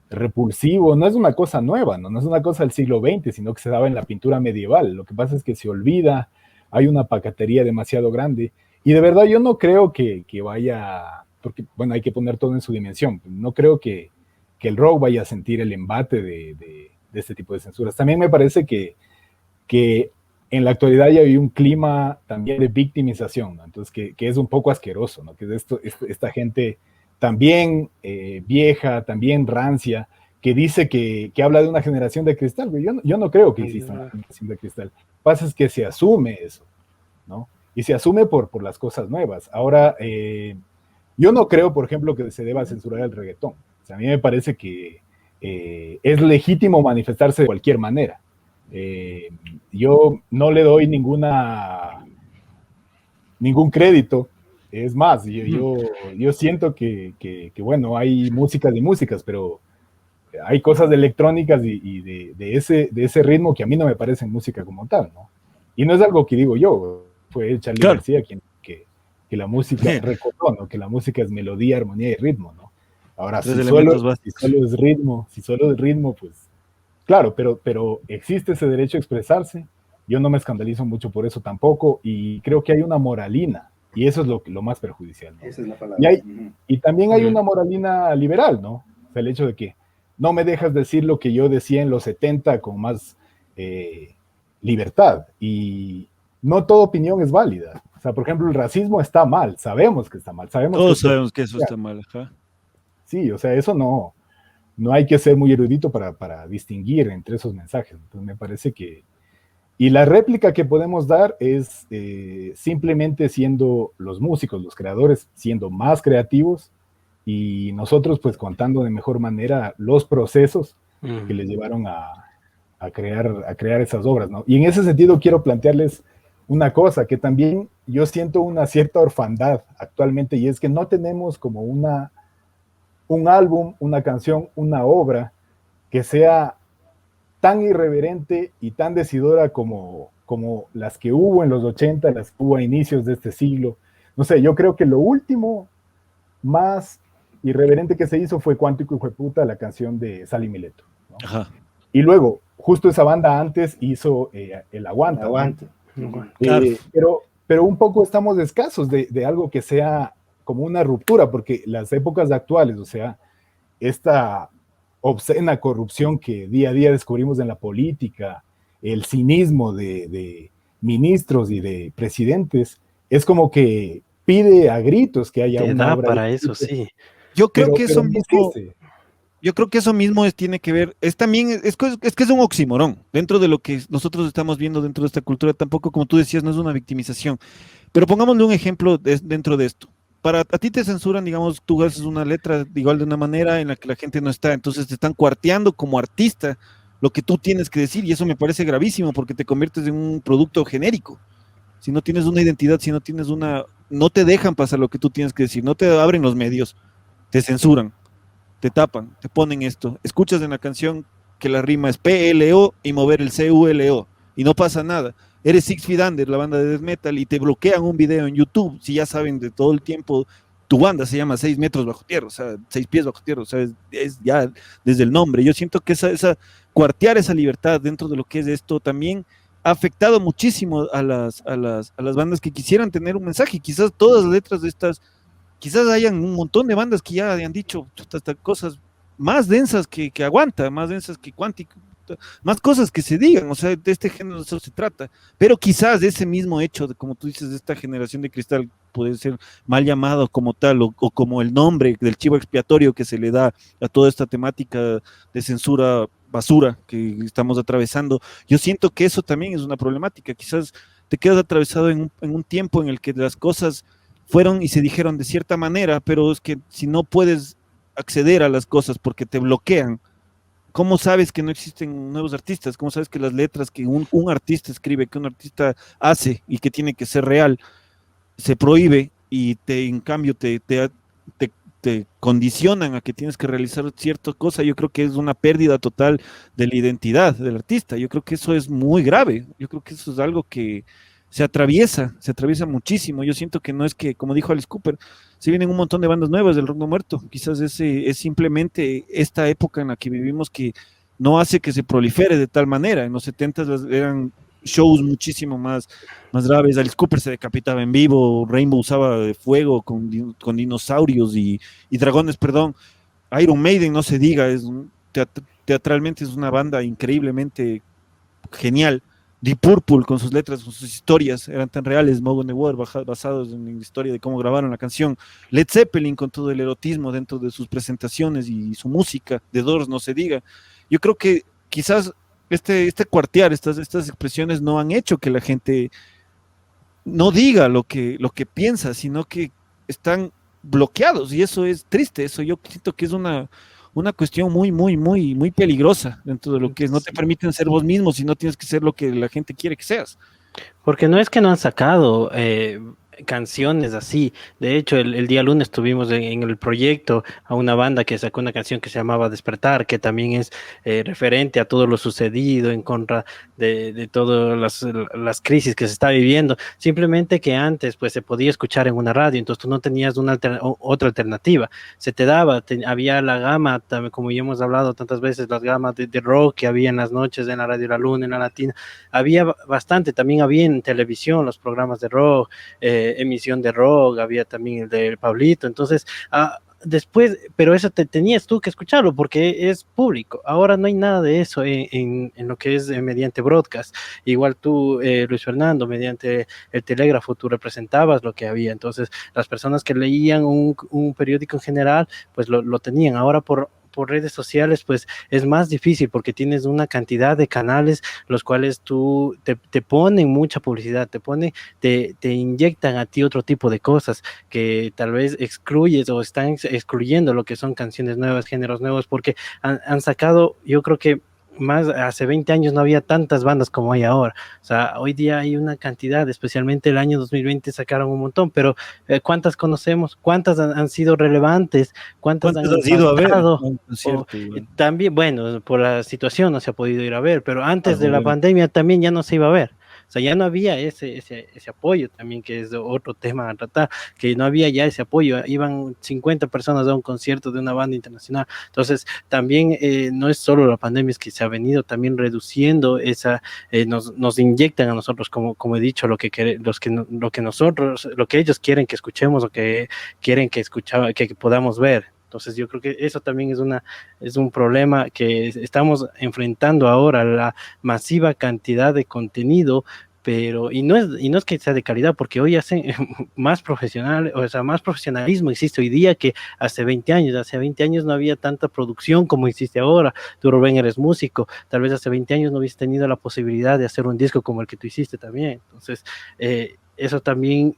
repulsivo, no es una cosa nueva, ¿no? No es una cosa del siglo XX, sino que se daba en la pintura medieval. Lo que pasa es que se olvida, hay una pacatería demasiado grande, y de verdad yo no creo que vaya, porque, bueno, hay que poner todo en su dimensión, no creo que el rock vaya a sentir el embate de este tipo de censuras. También me parece que en la actualidad ya hay un clima también de victimización, ¿no? Entonces que es un poco asqueroso, ¿no? Que esta gente también vieja, también rancia, que dice que habla de una generación de cristal. Yo no creo que exista una generación de cristal. Lo que pasa es que se asume eso, ¿no? Y se asume por las cosas nuevas. Ahora, yo no creo, por ejemplo, que se deba censurar el reggaetón. O sea, a mí me parece que es legítimo manifestarse de cualquier manera. Yo no le doy ningún crédito. Es más, yo siento que bueno, hay músicas y músicas, pero hay cosas de electrónicas y de ese ritmo que a mí no me parecen música como tal, ¿no? Y no es algo que digo yo, fue Charly García quien que la música recordó, ¿no? Que la música es melodía, armonía y ritmo, ¿no? Ahora, si solo es ritmo, pues claro, pero existe ese derecho a expresarse. Yo no me escandalizo mucho por eso tampoco, y creo que hay una moralina, y eso es lo más perjudicial, ¿no? Esa es la palabra. Y también hay una moralina liberal, ¿no? O sea, el hecho de que no me dejas decir lo que yo decía en los 70 con más libertad, y no toda opinión es válida. O sea, por ejemplo, el racismo está mal, sabemos que está mal, Todos sabemos que eso está mal. Ajá. Sí, o sea, eso no hay que ser muy erudito para distinguir entre esos mensajes. Entonces me parece que... Y la réplica que podemos dar es simplemente siendo los músicos, los creadores, siendo más creativos y nosotros pues contando de mejor manera los procesos que les llevaron a crear esas obras, ¿no? Y en ese sentido quiero plantearles una cosa, que también yo siento una cierta orfandad actualmente, y es que no tenemos como un álbum, una canción, una obra que sea tan irreverente y tan decidora como las que hubo en los 80, las que hubo a inicios de este siglo. No sé, yo creo que lo último más irreverente que se hizo fue Cuántico Hijo de Puta, la canción de Sally Mileto, ¿no? Ajá. Y luego, justo esa banda antes hizo El Aguanta. Aguanta. ¿No? Claro. Pero un poco estamos escasos de algo que sea como una ruptura, porque las épocas actuales, o sea, esta obscena corrupción que día a día descubrimos en la política, el cinismo de ministros y de presidentes, es como que pide a gritos que haya una obra para eso, sí. Yo creo que eso no mismo... existe. Yo creo que eso mismo tiene que ver, es también, es que es un oxímoron, dentro de lo que nosotros estamos viendo dentro de esta cultura, tampoco, como tú decías, no es una victimización. Pero pongámosle un ejemplo dentro de esto. Para a ti te censuran, digamos, tú haces una letra igual de una manera en la que la gente no está, entonces te están cuarteando como artista lo que tú tienes que decir, y eso me parece gravísimo porque te conviertes en un producto genérico. Si no tienes una identidad, si no tienes no te dejan pasar lo que tú tienes que decir, no te abren los medios, te censuran, te tapan, te ponen esto. Escuchas en la canción que la rima es PLO y mover el CULO y no pasa nada. Eres Six Feet Under, la banda de death metal, y te bloquean un video en YouTube. Si ya saben de todo el tiempo, tu banda se llama 6 metros bajo tierra, o sea, 6 pies bajo tierra, o sea, es ya desde el nombre. Yo siento que cuartear esa libertad dentro de lo que es esto también ha afectado muchísimo a las bandas que quisieran tener un mensaje. Quizás todas las letras de estas, quizás hayan un montón de bandas que ya han dicho hasta cosas más densas que Aguanta, más densas que Cuántico, más cosas que se digan, o sea, de este género eso se trata, pero quizás de ese mismo hecho, de como tú dices, de esta generación de cristal, puede ser mal llamado como tal, o como el nombre del chivo expiatorio que se le da a toda esta temática de censura basura que estamos atravesando. Yo siento que eso también es una problemática, quizás te quedas atravesado en un tiempo en el que las cosas fueron y se dijeron de cierta manera, pero es que si no puedes acceder a las cosas porque te bloquean, ¿cómo sabes que no existen nuevos artistas? ¿Cómo sabes que las letras que un artista escribe, que un artista hace y que tiene que ser real, se prohíbe y en cambio te condicionan a que tienes que realizar cierta cosa? Yo creo que es una pérdida total de la identidad del artista. Yo creo que eso es muy grave. Yo creo que eso es algo que se atraviesa muchísimo. Yo siento que no es que, como dijo Alice Cooper, se vienen un montón de bandas nuevas del rock no muerto. Quizás es simplemente esta época en la que vivimos que no hace que se prolifere de tal manera. En los 70s eran shows muchísimo más graves. Alice Cooper se decapitaba en vivo, Rainbow usaba de fuego con dinosaurios y dragones, perdón. Iron Maiden, no se diga, teatralmente es una banda increíblemente genial. Deep Purple con sus letras, con sus historias, eran tan reales. Smoke on the Water, basados en la historia de cómo grabaron la canción. Led Zeppelin con todo el erotismo dentro de sus presentaciones y su música. The Doors, no se diga. Yo creo que quizás este cuartear, estas expresiones no han hecho que la gente no diga lo que piensa, sino que están bloqueados, y eso es triste. Eso yo siento que es una cuestión muy, muy, muy, muy peligrosa dentro de lo que es. No te permiten ser vos mismo, sino tienes que ser lo que la gente quiere que seas. Porque no es que no han sacado canciones así. De hecho, el día lunes tuvimos en el proyecto a una banda que sacó una canción que se llamaba Despertar, que también es referente a todo lo sucedido en contra de todas las crisis que se está viviendo. Simplemente que antes pues se podía escuchar en una radio, entonces tú no tenías otra alternativa. Se te daba, había la gama, también, como ya hemos hablado tantas veces, las gamas de rock que había en las noches en la Radio La Luna, en la Latina. Había bastante, también había en televisión los programas de rock, emisión de rock, había también el de Pablito. Entonces después, pero eso tenías tú que escucharlo porque es público. Ahora no hay nada de eso en lo que es mediante broadcast. Igual tú, Luis Fernando, mediante el telégrafo, tú representabas lo que había. Entonces, las personas que leían un periódico en general, pues lo tenían. Ahora por redes sociales, pues es más difícil porque tienes una cantidad de canales los cuales tú te ponen mucha publicidad, te inyectan a ti otro tipo de cosas que tal vez excluyes o están excluyendo lo que son canciones nuevas, géneros nuevos, porque han sacado, yo creo que más hace 20 años no había tantas bandas como hay ahora. O sea, hoy día hay una cantidad, especialmente el año 2020 sacaron un montón, pero ¿cuántas conocemos? ¿Cuántas han sido relevantes? ¿Cuántas han ¿Cuántos has ido a ver? impactado? No, es cierto, También, bueno, por la situación no se ha podido ir a ver, pero antes de la bueno. pandemia también ya no se iba a ver. O sea, ya no había ese apoyo también, que es otro tema a tratar, que no había ya ese apoyo. Iban 50 personas a un concierto de una banda internacional. Entonces, también no es solo la pandemia, es que se ha venido también reduciendo esa, nos inyectan a nosotros, como he dicho, lo que nosotros, lo que ellos quieren que escuchemos o que quieren que podamos ver. Entonces yo creo que eso también es un problema que estamos enfrentando ahora, la masiva cantidad de contenido, pero y no es que sea de calidad, porque hoy hacen más profesional, o sea, más profesionalismo existe hoy día que hace 20 años. Hace 20 años no había tanta producción como existe ahora. Tú, Rubén, eres músico, tal vez hace 20 años no hubiese tenido la posibilidad de hacer un disco como el que tú hiciste también. Entonces, eso también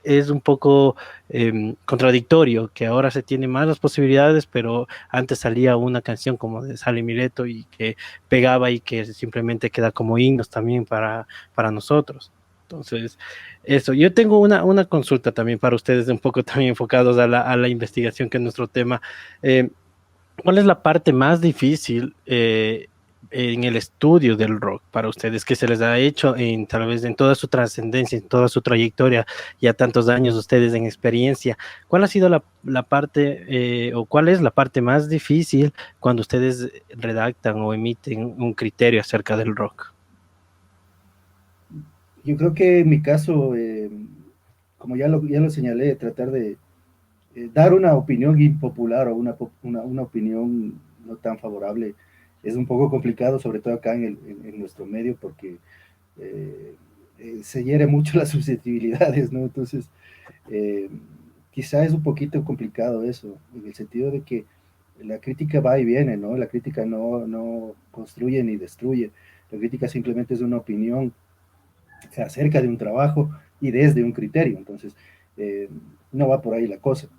es un poco contradictorio, que ahora se tiene más las posibilidades, pero antes salía una canción como de Sale Mileto y que pegaba y que simplemente queda como himnos también para nosotros. Entonces, eso, yo tengo una consulta también para ustedes, un poco también enfocados a la investigación, que es nuestro tema. ¿Cuál es la parte más difícil en el estudio del rock para ustedes, que se les ha hecho tal vez en toda su trascendencia, en toda su trayectoria, ya tantos años ustedes en experiencia? ¿Cuál ha sido la parte o cuál es la parte más difícil cuando ustedes redactan o emiten un criterio acerca del rock? Yo creo que en mi caso, como ya lo señalé, tratar de dar una opinión impopular o una opinión no tan favorable es un poco complicado, sobre todo acá en nuestro medio, porque eh, se hiere mucho las susceptibilidades, ¿no? Entonces, eh, quizá es un poquito complicado eso, en el sentido de que la crítica va y viene, ¿no? La crítica no construye ni destruye, la crítica simplemente es una opinión acerca de un trabajo y desde un criterio, entonces no va por ahí la cosa.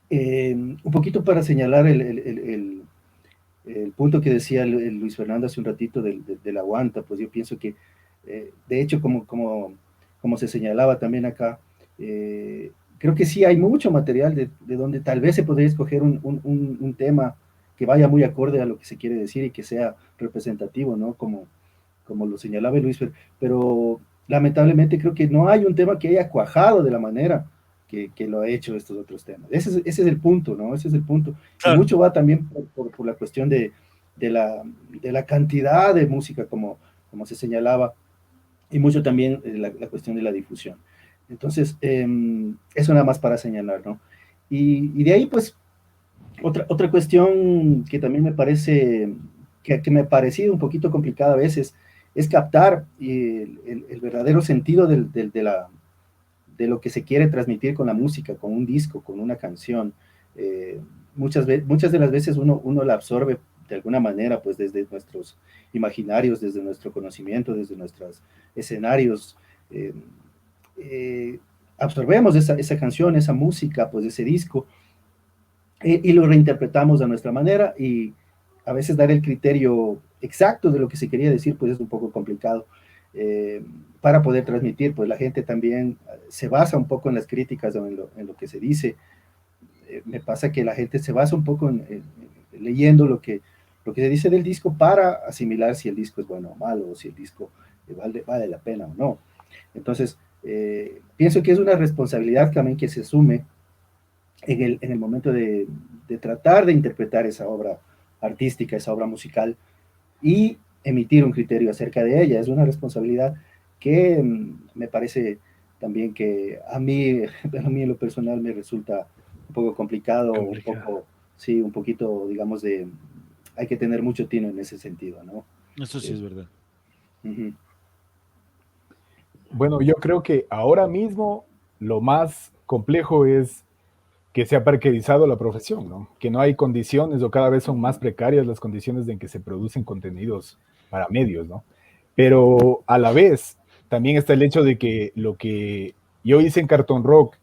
Un poquito para señalar el punto que decía el Luis Fernando hace un ratito de la guanta, pues yo pienso que, de hecho, como se señalaba también acá, creo que sí hay mucho material de donde tal vez se podría escoger un tema que vaya muy acorde a lo que se quiere decir y que sea representativo, ¿no? Como lo señalaba Luis, pero lamentablemente creo que no hay un tema que haya cuajado de la manera que lo ha hecho estos otros temas. Ese es el punto, ¿no? Ese es el punto. Claro. Y mucho va también por la cuestión de la cantidad de música, como se señalaba, y mucho también la cuestión de la difusión. Entonces, eso nada más para señalar, ¿no? Y de ahí, pues, otra cuestión que también me parece, que me ha parecido un poquito complicada a veces, es captar el verdadero sentido de lo que se quiere transmitir con la música, con un disco, con una canción. Muchas de las veces uno la absorbe de alguna manera, pues desde nuestros imaginarios, desde nuestro conocimiento, desde nuestros escenarios. Eh, Absorbemos esa canción, esa música, pues ese disco, y lo reinterpretamos a nuestra manera, y a veces dar el criterio exacto de lo que se quería decir, pues es un poco complicado. Para poder transmitir, pues la gente también se basa un poco en las críticas o en lo que se dice. Me pasa que la gente se basa un poco leyendo lo que se dice del disco para asimilar si el disco es bueno o malo, o si el disco vale la pena o no. Entonces, pienso que es una responsabilidad también que se asume en el momento de tratar de interpretar esa obra artística, esa obra musical, y emitir un criterio acerca de ella. Es una responsabilidad que me parece también que a mí en lo personal me resulta un poco complicado, un poco, sí, un poquito, digamos, hay que tener mucho tino en ese sentido, ¿no? Eso sí es verdad. Uh-huh. Bueno, yo creo que ahora mismo lo más complejo es que se ha precarizado la profesión, ¿no? Que no hay condiciones o cada vez son más precarias las condiciones en que se producen contenidos para medios, ¿no? Pero a la vez también está el hecho de que lo que yo hice en Cartón Rock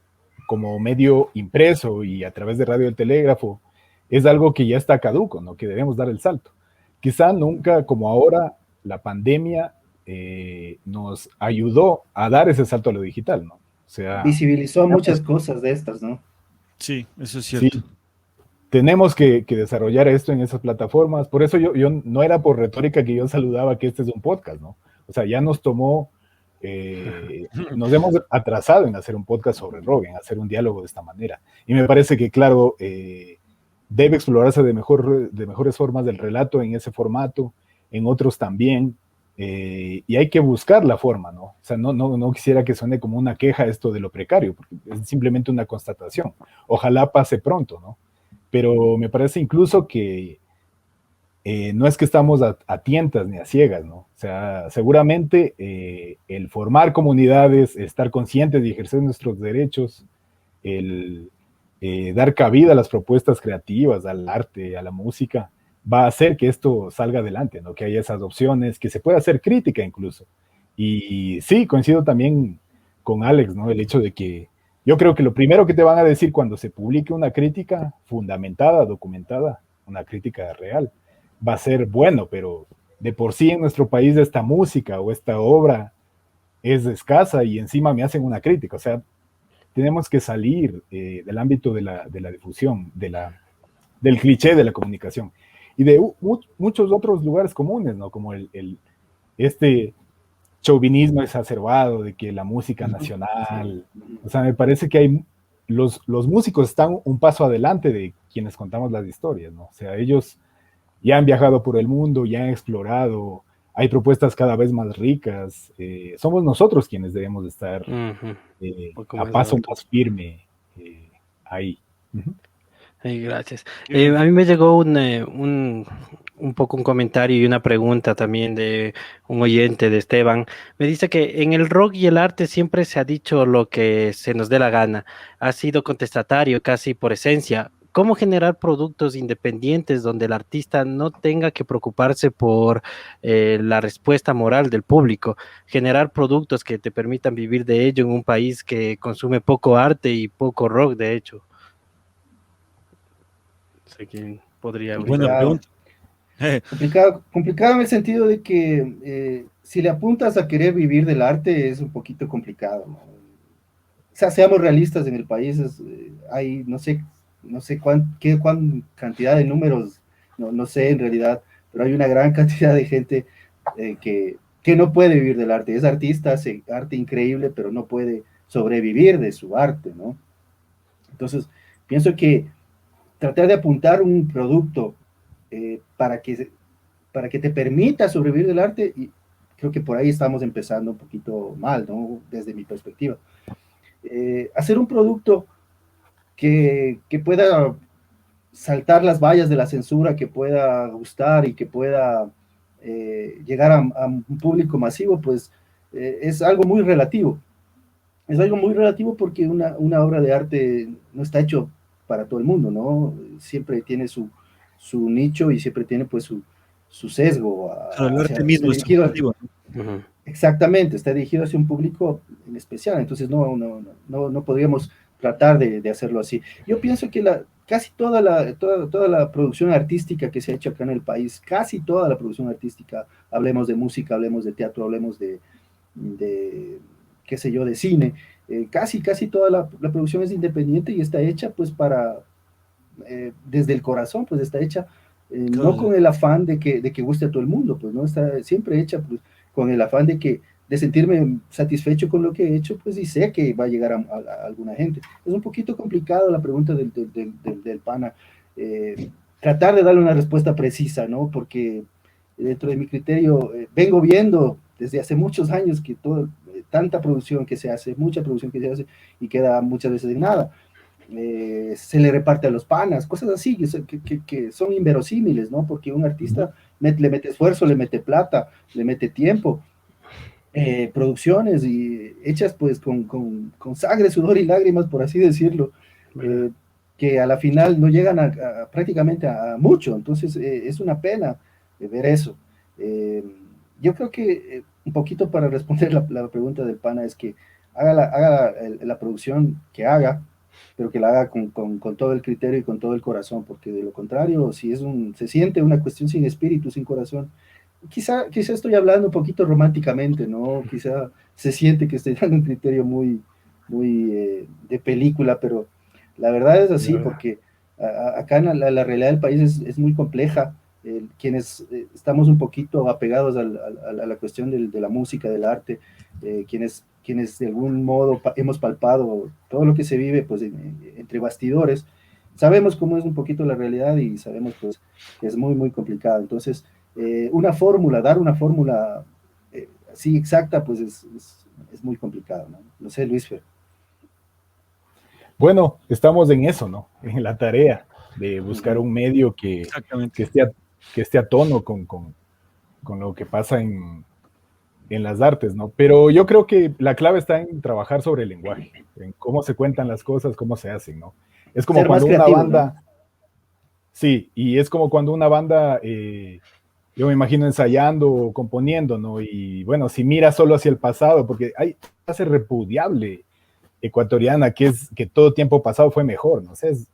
como medio impreso y a través de Radio del Telégrafo es algo que ya está caduco, ¿no? Que debemos dar el salto. Quizá nunca como ahora la pandemia nos ayudó a dar ese salto a lo digital, ¿no? O sea, visibilizó muchas cosas de estas, ¿no? Sí, eso es cierto. Sí, tenemos que desarrollar esto en esas plataformas. Por eso yo no era por retórica que yo saludaba que este es un podcast, ¿no? O sea, ya nos tomó, nos hemos atrasado en hacer un podcast sobre rock, en hacer un diálogo de esta manera. Y me parece que, claro, debe explorarse de mejores formas del relato en ese formato, en otros también. Y hay que buscar la forma, ¿no? O sea, no quisiera que suene como una queja esto de lo precario, porque es simplemente una constatación. Ojalá pase pronto, ¿no? Pero me parece incluso que no es que estamos a tientas ni a ciegas, ¿no? O sea, seguramente el formar comunidades, estar conscientes y ejercer nuestros derechos, el dar cabida a las propuestas creativas, al arte, a la música, va a hacer que esto salga adelante, ¿no? Que haya esas opciones, que se pueda hacer crítica incluso. Y sí, coincido también con Alex, ¿no? El hecho de que yo creo que lo primero que te van a decir cuando se publique una crítica fundamentada, documentada, una crítica real, va a ser bueno, pero de por sí en nuestro país esta música o esta obra es escasa y encima me hacen una crítica. O sea, tenemos que salir del ámbito de la difusión, del cliché de la comunicación y de muchos otros lugares comunes, ¿no? Como este chauvinismo exacerbado de que la música nacional, o sea, me parece que los músicos están un paso adelante de quienes contamos las historias, ¿no? O sea, ellos ya han viajado por el mundo, ya han explorado, hay propuestas cada vez más ricas, somos nosotros quienes debemos estar a paso más firme ahí. Uh-huh. Gracias. A mí me llegó un poco un comentario y una pregunta también de un oyente de Esteban. Me dice que en el rock y el arte siempre se ha dicho lo que se nos dé la gana. Ha sido contestatario casi por esencia. ¿Cómo generar productos independientes donde el artista no tenga que preocuparse por la respuesta moral del público? Generar productos que te permitan vivir de ello en un país que consume poco arte y poco rock, de hecho. Sé quién podría. Buena pregunta. Complicado en el sentido de que si le apuntas a querer vivir del arte es un poquito complicado, ¿no? O sea, seamos realistas en el país, hay no sé cuán cantidad de números, no sé en realidad, pero hay una gran cantidad de gente que no puede vivir del arte. Es artista, hace arte increíble, pero no puede sobrevivir de su arte, ¿no? Entonces, pienso que tratar de apuntar un producto para que te permita sobrevivir del arte, y creo que por ahí estamos empezando un poquito mal, ¿no? Desde mi perspectiva. Hacer un producto que pueda saltar las vallas de la censura, que pueda gustar y que pueda llegar a un público masivo, pues es algo muy relativo. Es algo muy relativo porque una obra de arte no está hecho para todo el mundo, ¿no? Siempre tiene su nicho y siempre tiene pues su sesgo. El arte mismo es subjetivo. Exactamente, está dirigido hacia un público en especial, entonces no podríamos tratar de hacerlo así. Yo pienso que casi toda la producción artística que se ha hecho acá en el país, casi toda la producción artística, hablemos de música, hablemos de teatro, hablemos de qué sé yo, de cine, casi toda la producción es independiente y está hecha pues desde el corazón, pues está hecha no con el afán de que guste a todo el mundo, pues no está siempre hecha pues con el afán de sentirme satisfecho con lo que he hecho, pues y sé que va a llegar a alguna gente. Es un poquito complicado la pregunta del pana, tratar de darle una respuesta precisa, ¿no? Porque dentro de mi criterio vengo viendo desde hace muchos años que tanta producción que se hace, mucha producción que se hace y queda muchas veces en nada. se le reparte a los panas, cosas así, que son inverosímiles, ¿no? Porque un artista le mete esfuerzo, le mete plata, le mete tiempo, producciones y hechas pues con sangre, sudor y lágrimas, por así decirlo, que a la final no llegan prácticamente a mucho. Entonces es una pena ver eso. Yo creo que un poquito para responder la pregunta del pana es que haga la producción que haga, pero que la haga con todo el criterio y con todo el corazón, porque de lo contrario, si se siente una cuestión sin espíritu, sin corazón, quizá estoy hablando un poquito románticamente, ¿no? Quizá se siente que estoy dando un criterio muy de película, pero la verdad es así, porque acá en la realidad del país es muy compleja. Quienes estamos un poquito apegados a la cuestión de la música, del arte, quienes de algún modo hemos palpado todo lo que se vive pues entre bastidores, sabemos cómo es un poquito la realidad y sabemos pues que es muy complicado. Entonces dar una fórmula así exacta pues es muy complicado, ¿no? No sé, Luis Fer. Bueno, estamos en eso, ¿no? En la tarea de buscar un medio que esté a tono con lo que pasa en las artes, ¿no? Pero yo creo que la clave está en trabajar sobre el lenguaje, en cómo se cuentan las cosas, cómo se hacen, ¿no? Es como cuando una banda... ¿no? Sí, y es como cuando una banda, yo me imagino ensayando o componiendo, ¿no? Y bueno, si mira solo hacia el pasado, porque hay una frase repudiable ecuatoriana que es que todo tiempo pasado fue mejor, ¿no? O sea, es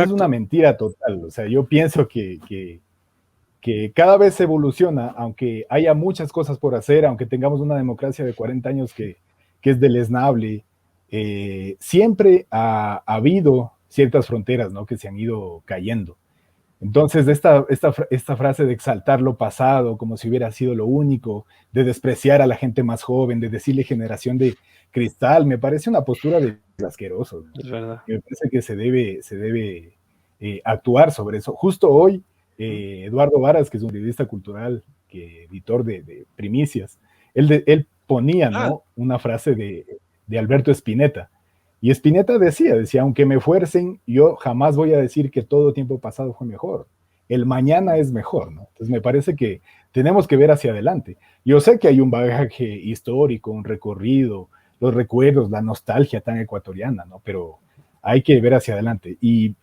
una mentira total. O sea, yo pienso que cada vez se evoluciona, aunque haya muchas cosas por hacer, aunque tengamos una democracia de 40 años que es deleznable, siempre ha habido ciertas fronteras, ¿no? Que se han ido cayendo. Entonces, esta frase de exaltar lo pasado como si hubiera sido lo único, de despreciar a la gente más joven, de decirle generación de cristal, me parece una postura de asqueroso, ¿no? Es verdad. Me parece que se debe actuar sobre eso. Justo hoy, Eduardo Varas, que es un periodista cultural, editor de Primicias, él ponía, ¿no? Una frase de Alberto Spinetta. Y Spinetta decía, aunque me fuercen, yo jamás voy a decir que todo tiempo pasado fue mejor. El mañana es mejor, ¿no? Entonces me parece que tenemos que ver hacia adelante. Yo sé que hay un bagaje histórico, un recorrido, los recuerdos, la nostalgia tan ecuatoriana, ¿no? Pero hay que ver hacia adelante y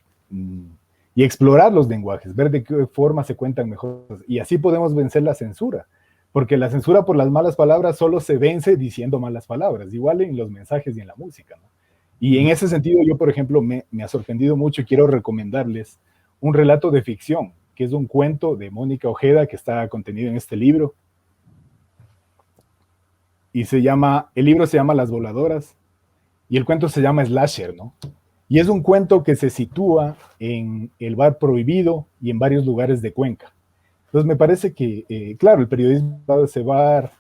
explorar los lenguajes, ver de qué forma se cuentan mejor. Y así podemos vencer la censura. Porque la censura por las malas palabras solo se vence diciendo malas palabras, igual en los mensajes y en la música, ¿no? Y en ese sentido, yo, por ejemplo, me ha sorprendido mucho y quiero recomendarles un relato de ficción, que es un cuento de Mónica Ojeda que está contenido en este libro. Y el libro se llama Las Voladoras y el cuento se llama Slasher, ¿no? Y es un cuento que se sitúa en el bar prohibido y en varios lugares de Cuenca. Entonces me parece que, claro, el periodismo ha de ese bar,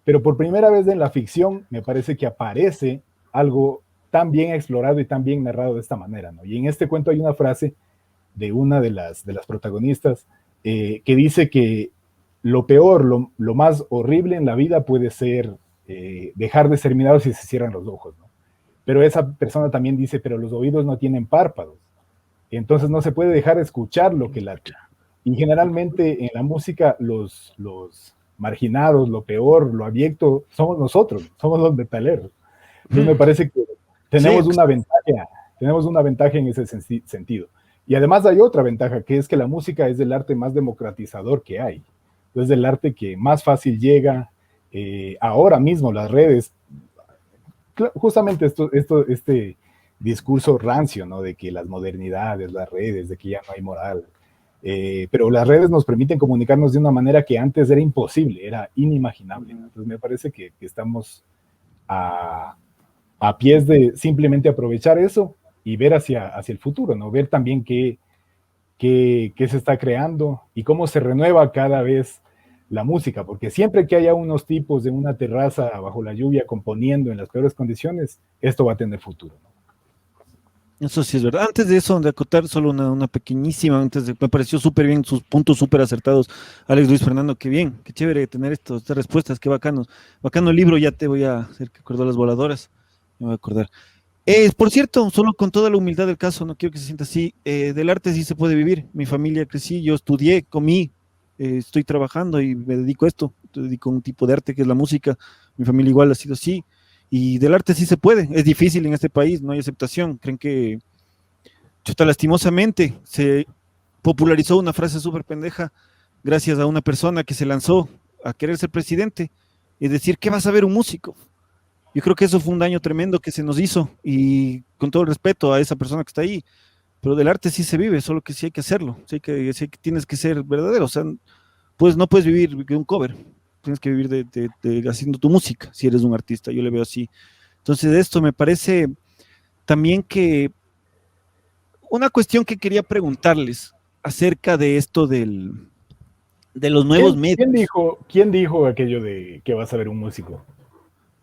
pero por primera vez en la ficción me parece que aparece algo tan bien explorado y tan bien narrado de esta manera, ¿no? Y en este cuento hay una frase de una de las protagonistas que dice que lo peor, lo más horrible en la vida puede ser dejar de ser mirado si se cierran los ojos, ¿no? Pero esa persona también dice, pero los oídos no tienen párpados, entonces no se puede dejar de escuchar lo que late. Y generalmente en la música los marginados, lo peor, lo abyecto, somos nosotros, somos los metaleros. Entonces me parece que tenemos una ventaja en ese sentido. Y además hay otra ventaja, que es que la música es el arte más democratizador que hay. Es el arte que más fácil llega. Ahora mismo las redes, justamente este discurso rancio, ¿no? De que las modernidades, las redes, de que ya no hay moral. Pero las redes nos permiten comunicarnos de una manera que antes era imposible, era inimaginable. Entonces me parece que estamos a pies de simplemente aprovechar eso y ver hacia el futuro, ¿no? Ver también qué se está creando y cómo se renueva cada vez la música, porque siempre que haya unos tipos de una terraza bajo la lluvia componiendo en las peores condiciones, esto va a tener futuro, ¿no? Eso sí es verdad. Antes de eso, de acotar solo una pequeñísima, me pareció súper bien, sus puntos súper acertados. Alex, Luis Fernando, qué bien, qué chévere tener estas respuestas, qué bacanos. Bacano el libro, ya te voy a hacer que acuerdo a Las Voladoras, me voy a acordar. Por cierto, solo con toda la humildad del caso, no quiero que se sienta así, del arte sí se puede vivir. Mi familia crecí, yo estudié, comí, estoy trabajando y me dedico a esto, me dedico a un tipo de arte que es la música. Mi familia igual ha sido así, y del arte sí se puede. Es difícil en este país, no hay aceptación. Creen que, chuta, lastimosamente, se popularizó una frase súper pendeja gracias a una persona que se lanzó a querer ser presidente y decir, ¿qué va a saber un músico? Yo creo que eso fue un daño tremendo que se nos hizo, y con todo el respeto a esa persona que está ahí, pero del arte sí se vive, solo que sí hay que hacerlo, sí que tienes que ser verdadero, o sea, pues no puedes vivir de un cover, tienes que vivir de haciendo tu música, si eres un artista, yo le veo así. Entonces esto me parece también que una cuestión que quería preguntarles acerca de esto de los nuevos medios. ¿Quién dijo aquello de que vas a ver un músico?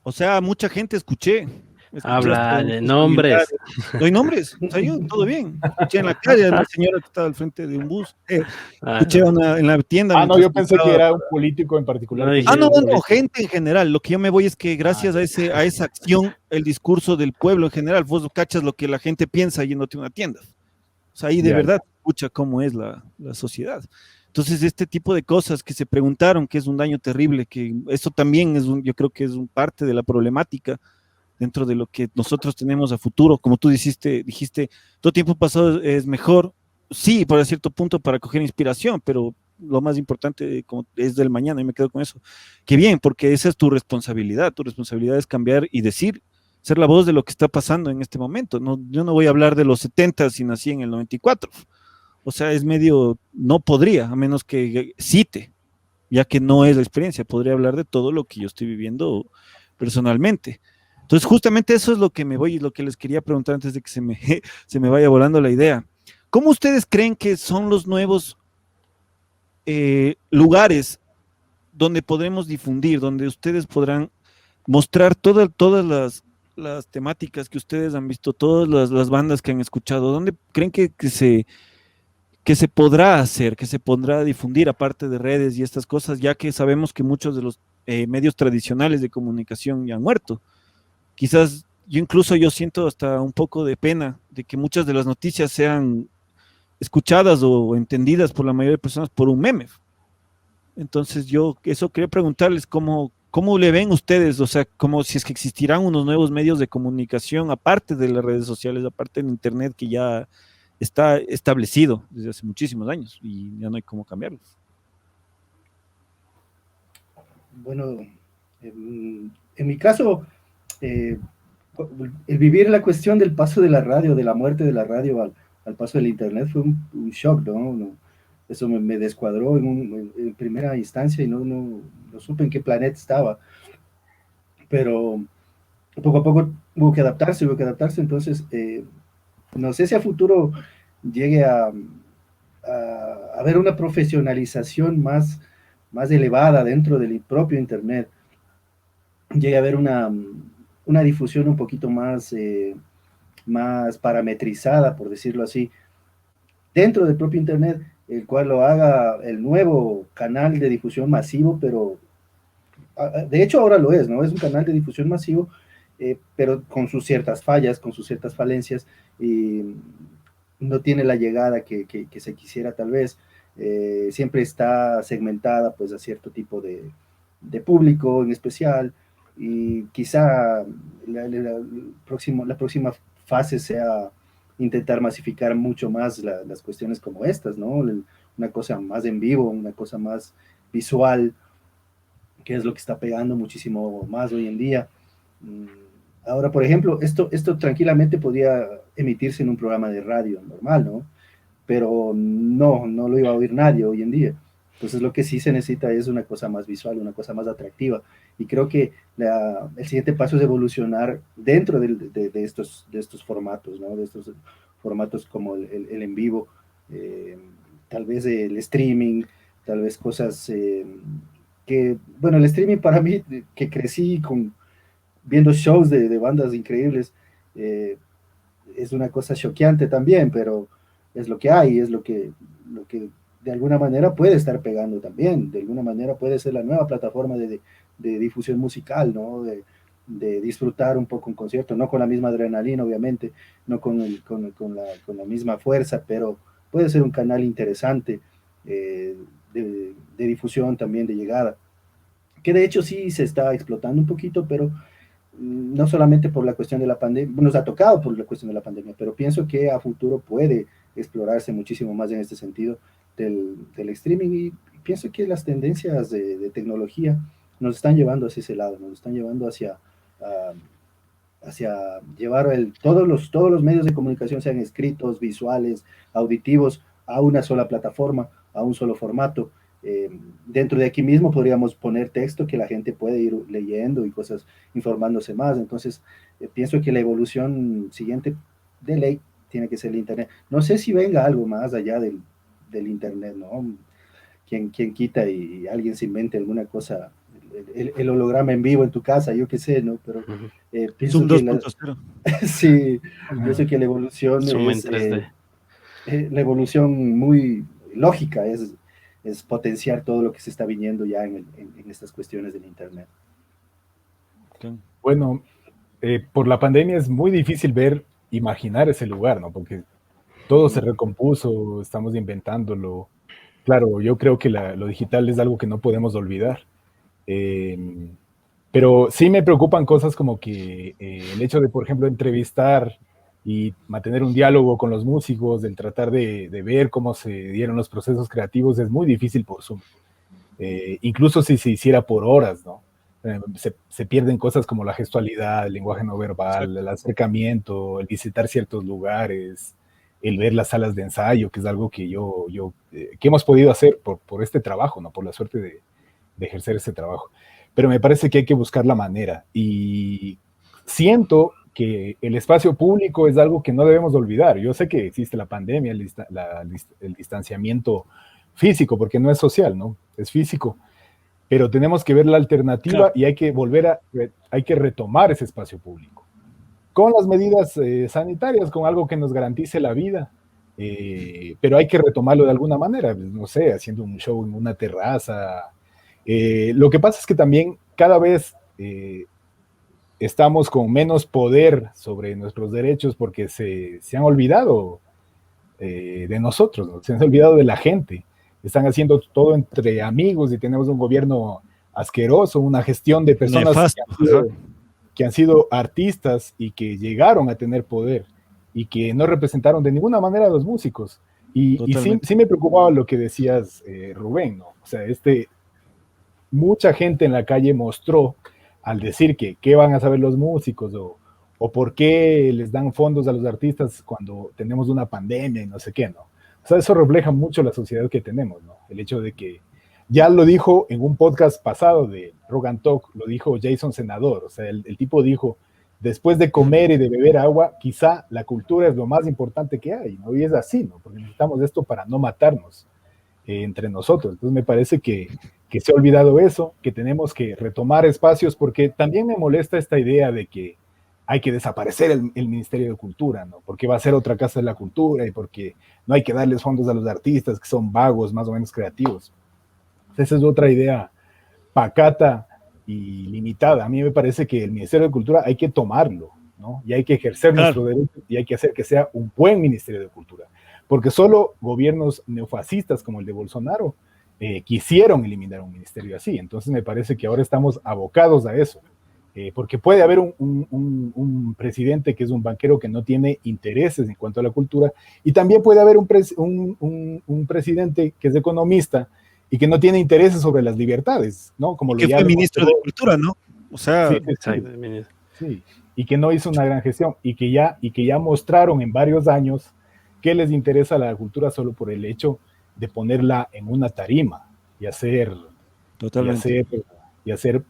O sea, mucha gente escuché hasta Habla de sus nombres. familiares. Doy nombres, o sea, yo, todo bien. Escuché en la calle a la señora que estaba al frente de un bus. Escuché No, en la tienda Ah, no, mientras yo pensé que compraba. era un político en particular. no que dije No, un no, no, político. gente en general. Lo que yo me voy es que gracias a esa acción, el discurso del pueblo en general, vos cachas lo que la gente piensa yéndote a una tienda. O sea, ahí de Ya. verdad escucha cómo es la sociedad. Entonces, este tipo de cosas que se preguntaron, que es un daño terrible, que eso también yo creo que es un parte de la problemática dentro de lo que nosotros tenemos a futuro. Como tú dijiste, todo tiempo pasado es mejor, sí, para cierto punto para coger inspiración, pero lo más importante es del mañana, y me quedo con eso. Qué bien, porque esa es tu responsabilidad es cambiar y decir, ser la voz de lo que está pasando en este momento. No, yo no voy a hablar de los 70 si nací en el 94. O sea, es medio, no podría, a menos que cite, ya que no es la experiencia, podría hablar de todo lo que yo estoy viviendo personalmente. Entonces, justamente eso es lo que me voy y lo que les quería preguntar antes de que se me vaya volando la idea. ¿Cómo ustedes creen que son los nuevos lugares donde podremos difundir, donde ustedes podrán mostrar todas las temáticas que ustedes han visto, todas las bandas que han escuchado? ¿Dónde creen que se podrá hacer, que se podrá difundir aparte de redes y estas cosas, ya que sabemos que muchos de los medios tradicionales de comunicación ya han muerto? Quizás yo siento hasta un poco de pena de que muchas de las noticias sean escuchadas o entendidas por la mayoría de personas por un meme. Entonces yo eso quería preguntarles cómo le ven ustedes, o sea, como si es que existirán unos nuevos medios de comunicación aparte de las redes sociales, aparte del internet que ya está establecido desde hace muchísimos años y ya no hay cómo cambiarlo. Bueno, en mi caso, el vivir la cuestión del paso de la radio, de la muerte de la radio al paso del internet fue un shock, ¿no? Eso me descuadró en primera instancia y no supe en qué planeta estaba. Pero poco a poco hubo que adaptarse. Entonces, no sé si a futuro llegue a haber una profesionalización más elevada dentro del propio Internet, llegue a haber una difusión un poquito más parametrizada, por decirlo así, dentro del propio Internet, el cual lo haga el nuevo canal de difusión masivo, pero de hecho ahora lo es, ¿no? Es un canal de difusión masivo, pero con sus ciertas fallas, con sus ciertas falencias, y no tiene la llegada que se quisiera tal vez. Siempre está segmentada pues a cierto tipo de público en especial, y quizá la próxima fase sea intentar masificar mucho más las cuestiones como estas, ¿no? Una cosa más en vivo, una cosa más visual, que es lo que está pegando muchísimo más hoy en día. Ahora, por ejemplo, esto tranquilamente podría emitirse en un programa de radio normal, ¿no? Pero no lo iba a oír nadie hoy en día. Entonces lo que sí se necesita es una cosa más visual, una cosa más atractiva. Y creo que el siguiente paso es evolucionar dentro de estos formatos, ¿no? De estos formatos como el en vivo, tal vez el streaming, tal vez cosas bueno, el streaming para mí, que crecí viendo shows de bandas increíbles, es una cosa choqueante también, pero es lo que hay, es lo que de alguna manera puede estar pegando también, de alguna manera puede ser la nueva plataforma de difusión musical, ¿no? de disfrutar un poco un concierto, no con la misma adrenalina, obviamente, no con la misma fuerza, pero puede ser un canal interesante de difusión también, de llegada, que de hecho sí se está explotando un poquito, pero no solamente por la cuestión de la pandemia, nos ha tocado por la cuestión de la pandemia, pero pienso que a futuro puede explorarse muchísimo más en este sentido del streaming, y pienso que las tendencias de tecnología nos están llevando hacia ese lado, nos están llevando hacia llevar todos los medios de comunicación, sean escritos, visuales, auditivos, a una sola plataforma, a un solo formato. Dentro de aquí mismo podríamos poner texto que la gente puede ir leyendo y cosas, informándose más. Entonces, pienso que la evolución siguiente de ley tiene que ser el Internet. No sé si venga algo más allá del Internet, ¿no? Quien quita y alguien se invente alguna cosa, el holograma en vivo en tu casa, yo qué sé, ¿no? Pero pienso Zoom que 2.0. sí, pienso que la evolución Zoom es en 3D. la evolución muy lógica, es potenciar todo lo que se está viniendo ya en estas cuestiones del Internet. Bueno, por la pandemia es muy difícil imaginar ese lugar, ¿no? Porque todo se recompuso, estamos inventándolo. Claro, yo creo que lo digital es algo que no podemos olvidar. Pero sí me preocupan cosas como que el hecho de, por ejemplo, entrevistar y mantener un diálogo con los músicos, del tratar de ver cómo se dieron los procesos creativos, es muy difícil por Zoom. Incluso si se hiciera por horas, ¿no? Se pierden cosas como la gestualidad, el lenguaje no verbal, exacto, el acercamiento, el visitar ciertos lugares, el ver las salas de ensayo, que es algo que que hemos podido hacer por este trabajo, ¿no? Por la suerte de ejercer este trabajo. Pero me parece que hay que buscar la manera, y siento que el espacio público es algo que no debemos olvidar. Yo sé que existe la pandemia, el distanciamiento físico, porque no es social, ¿no? Es físico, pero tenemos que ver la alternativa, claro, y hay que retomar ese espacio público con las medidas sanitarias, con algo que nos garantice la vida, pero hay que retomarlo de alguna manera, no sé, haciendo un show en una terraza. Lo que pasa es que también cada vez estamos con menos poder sobre nuestros derechos, porque se han olvidado de nosotros, ¿no? Se han olvidado de la gente. Están haciendo todo entre amigos y tenemos un gobierno asqueroso, una gestión de personas que han sido artistas y que llegaron a tener poder y que no representaron de ninguna manera a los músicos. Y sí me preocupaba lo que decías, Rubén, ¿no? O sea, mucha gente en la calle mostró, al decir que qué van a saber los músicos, o por qué les dan fondos a los artistas cuando tenemos una pandemia y no sé qué, ¿no? O sea, eso refleja mucho la sociedad que tenemos, ¿no? El hecho de que, ya lo dijo en un podcast pasado de Rogan Talk, lo dijo Jason Senador, o sea, el tipo dijo, después de comer y de beber agua, quizá la cultura es lo más importante que hay, ¿no? Y es así, ¿no? Porque necesitamos esto para no matarnos entre nosotros. Entonces me parece que se ha olvidado eso, que tenemos que retomar espacios, porque también me molesta esta idea de que hay que desaparecer el Ministerio de Cultura, ¿no? Porque va a ser otra casa de la cultura y porque no hay que darles fondos a los artistas que son vagos, más o menos creativos. Esa es otra idea pacata y limitada. A mí me parece que el Ministerio de Cultura hay que tomarlo, ¿no? Y hay que ejercer nuestro derecho y hay que hacer que sea un buen Ministerio de Cultura. Porque solo gobiernos neofascistas como el de Bolsonaro quisieron eliminar un ministerio así. Entonces me parece que ahora estamos abocados a eso. Porque puede haber un presidente que es un banquero que no tiene intereses en cuanto a la cultura, y también puede haber un presidente que es economista y que no tiene intereses sobre las libertades, ¿no? Como que fue ministro de Cultura, ¿no? O sea, sí, y que no hizo una gran gestión, y que ya mostraron en varios años que les interesa la cultura solo por el hecho de ponerla en una tarima y hacer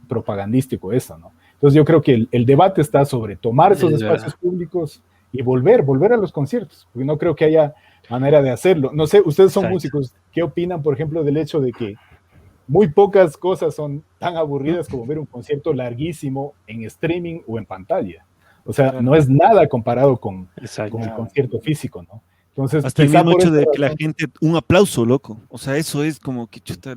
propagandístico eso, ¿no? Entonces yo creo que el debate está sobre tomar esos espacios públicos y volver a los conciertos, porque no creo que haya manera de hacerlo. No sé, ustedes son músicos, ¿qué opinan, por ejemplo, del hecho de que muy pocas cosas son tan aburridas como ver un concierto larguísimo en streaming o en pantalla? O sea, no es nada comparado con el concierto físico, ¿no? Entonces, hasta el mismo hecho de que la gente, un aplauso, loco, o sea, eso es como que chuta,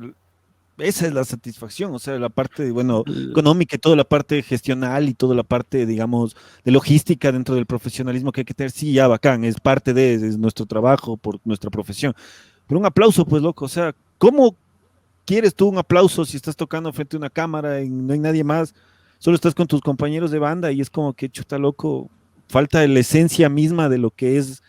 esa es la satisfacción, o sea, la parte, bueno, económica y toda la parte gestional y toda la parte, digamos, de logística dentro del profesionalismo que hay que tener, sí, ya bacán, es parte es nuestro trabajo por nuestra profesión. Pero un aplauso, pues, loco, o sea, ¿cómo quieres tú un aplauso si estás tocando frente a una cámara y no hay nadie más? Solo estás con tus compañeros de banda y es como que chuta loco, falta la esencia misma de lo que es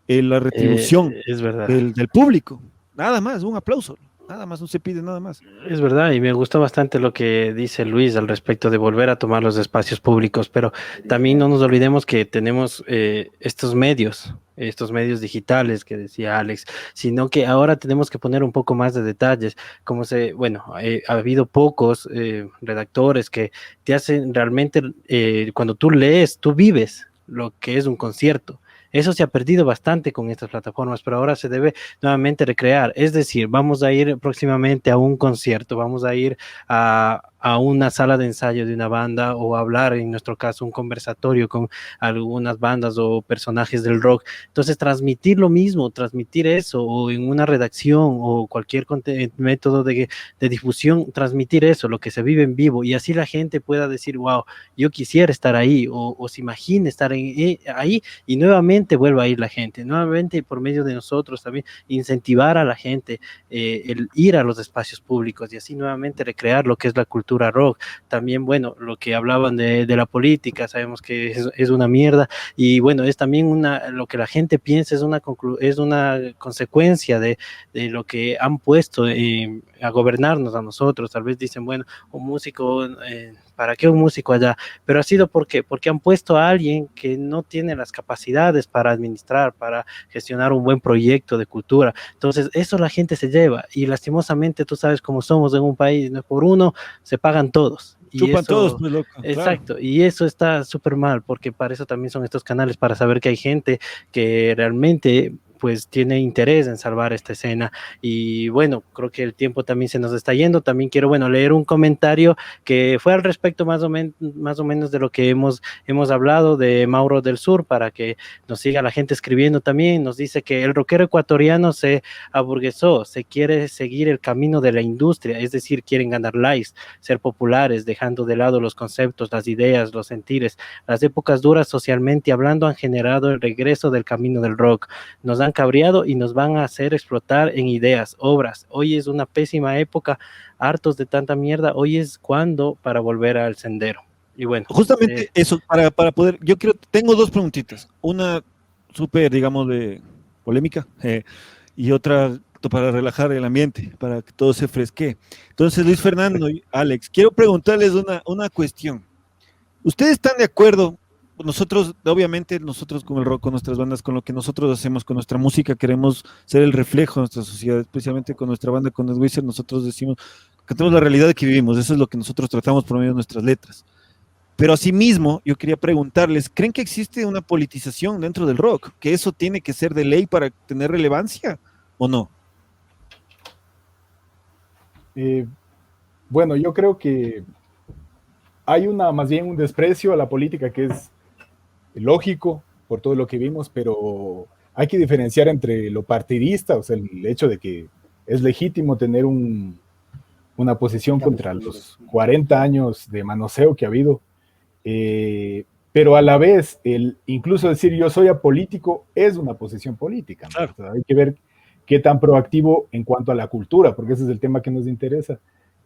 la retribución Es verdad. del público. Nada más, un aplauso. Nada más, no se pide nada más. Es verdad, y me gustó bastante lo que dice Luis al respecto de volver a tomar los espacios públicos, pero también no nos olvidemos que tenemos estos medios digitales que decía Alex, sino que ahora tenemos que poner un poco más de detalles, ha habido pocos redactores que te hacen realmente, cuando tú lees, tú vives lo que es un concierto. Eso se ha perdido bastante con estas plataformas, pero ahora se debe nuevamente recrear. Es decir, vamos a ir próximamente a un concierto, vamos a ir a una sala de ensayo de una banda o a hablar, en nuestro caso, un conversatorio con algunas bandas o personajes del rock. Entonces, transmitir lo mismo, transmitir eso, o en una redacción o cualquier método de difusión, transmitir eso, lo que se vive en vivo, y así la gente pueda decir, wow, yo quisiera estar ahí, o se imagine estar ahí, y nuevamente vuelva a ir la gente, nuevamente por medio de nosotros también incentivar a la gente el ir a los espacios públicos y así nuevamente recrear lo que es la cultura rock. También, bueno, lo que hablaban de la política, sabemos que es una mierda, y bueno, es también lo que la gente piensa es una consecuencia de lo que han puesto a gobernarnos a nosotros. Tal vez dicen, bueno, un músico, ¿para qué un músico allá? Pero ha sido porque han puesto a alguien que no tiene las capacidades para administrar, para gestionar un buen proyecto de cultura. Entonces, eso la gente se lleva, y lastimosamente tú sabes cómo somos en un país, no por uno se pagan todos. Y Chupan eso, todos, pues, loco. exacto, Claro. y eso está súper mal, porque para eso también son estos canales, para saber que hay gente que realmente pues tiene interés en salvar esta escena. Y bueno, creo que el tiempo también se nos está yendo. También quiero, bueno, leer un comentario que fue al respecto más o menos de lo que hemos hablado, de Mauro del Sur, para que nos siga la gente escribiendo también. Nos dice que el rockero ecuatoriano se aburguesó, se quiere seguir el camino de la industria, es decir, quieren ganar likes, ser populares, dejando de lado los conceptos, las ideas, los sentires. Las épocas duras socialmente hablando han generado el regreso del camino del rock. Nos han cabreado y nos van a hacer explotar en ideas, obras. Hoy es una pésima época, hartos de tanta mierda. Hoy es cuando para volver al sendero. Y bueno, Justamente eso, para poder, tengo dos preguntitas. Una súper, digamos, de polémica, y otra para relajar el ambiente, para que todo se fresque. Entonces, Luis Fernando y Alex, quiero preguntarles una cuestión. ¿Ustedes están de acuerdo? Nosotros, obviamente, nosotros con el rock, con nuestras bandas, con lo que nosotros hacemos, con nuestra música, queremos ser el reflejo de nuestra sociedad, especialmente con nuestra banda, con Wizard, nosotros decimos, cantamos la realidad que vivimos, eso es lo que nosotros tratamos por medio de nuestras letras. Pero asimismo, yo quería preguntarles, ¿creen que existe una politización dentro del rock? ¿Que eso tiene que ser de ley para tener relevancia o no? Bueno, yo creo que hay más bien un desprecio a la política que es lógico por todo lo que vimos, pero hay que diferenciar entre lo partidista, o sea, el hecho de que es legítimo tener una posición contra los 40 años de manoseo que ha habido, pero a la vez, incluso decir yo soy apolítico es una posición política, ¿no? Claro. O sea, hay que ver qué tan proactivo en cuanto a la cultura, porque ese es el tema que nos interesa,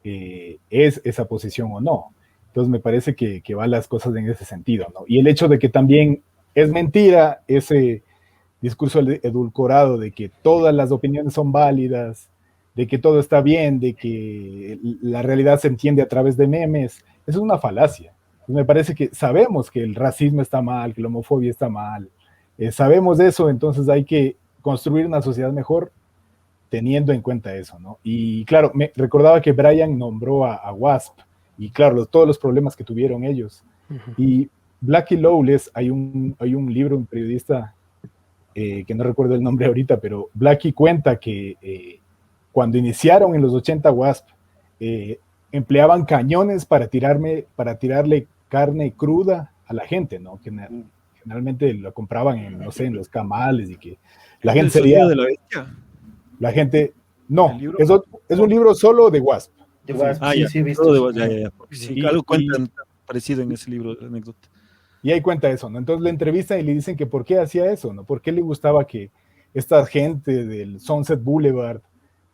es esa posición o no. Entonces me parece que van las cosas en ese sentido, ¿no? Y el hecho de que también es mentira ese discurso edulcorado de que todas las opiniones son válidas, de que todo está bien, de que la realidad se entiende a través de memes, eso es una falacia. Entonces me parece que sabemos que el racismo está mal, que la homofobia está mal, sabemos eso, entonces hay que construir una sociedad mejor teniendo en cuenta eso, ¿no? Y claro, me recordaba que Brian nombró a Wasp, y claro, todos los problemas que tuvieron ellos. Y Blackie Lawless, hay un libro, un periodista, que no recuerdo el nombre ahorita, pero Blackie cuenta que cuando iniciaron en los 80 Wasp, empleaban cañones para tirarle carne cruda a la gente, ¿no? Que generalmente lo compraban en, no sé, en los camales, y que la gente El sonido de la bestia. la gente No, ¿El libro? es un libro solo de Wasp. De Wasp, Ah, sí, ya. sí, he visto. Todo Sí. ya. Porque sí, Y- algo y- cuentan parecido en ese libro de anécdota. Y ahí cuenta eso, ¿no? Entonces le entrevistan y le dicen que por qué hacía eso, ¿no? ¿Por qué le gustaba que esta gente del Sunset Boulevard,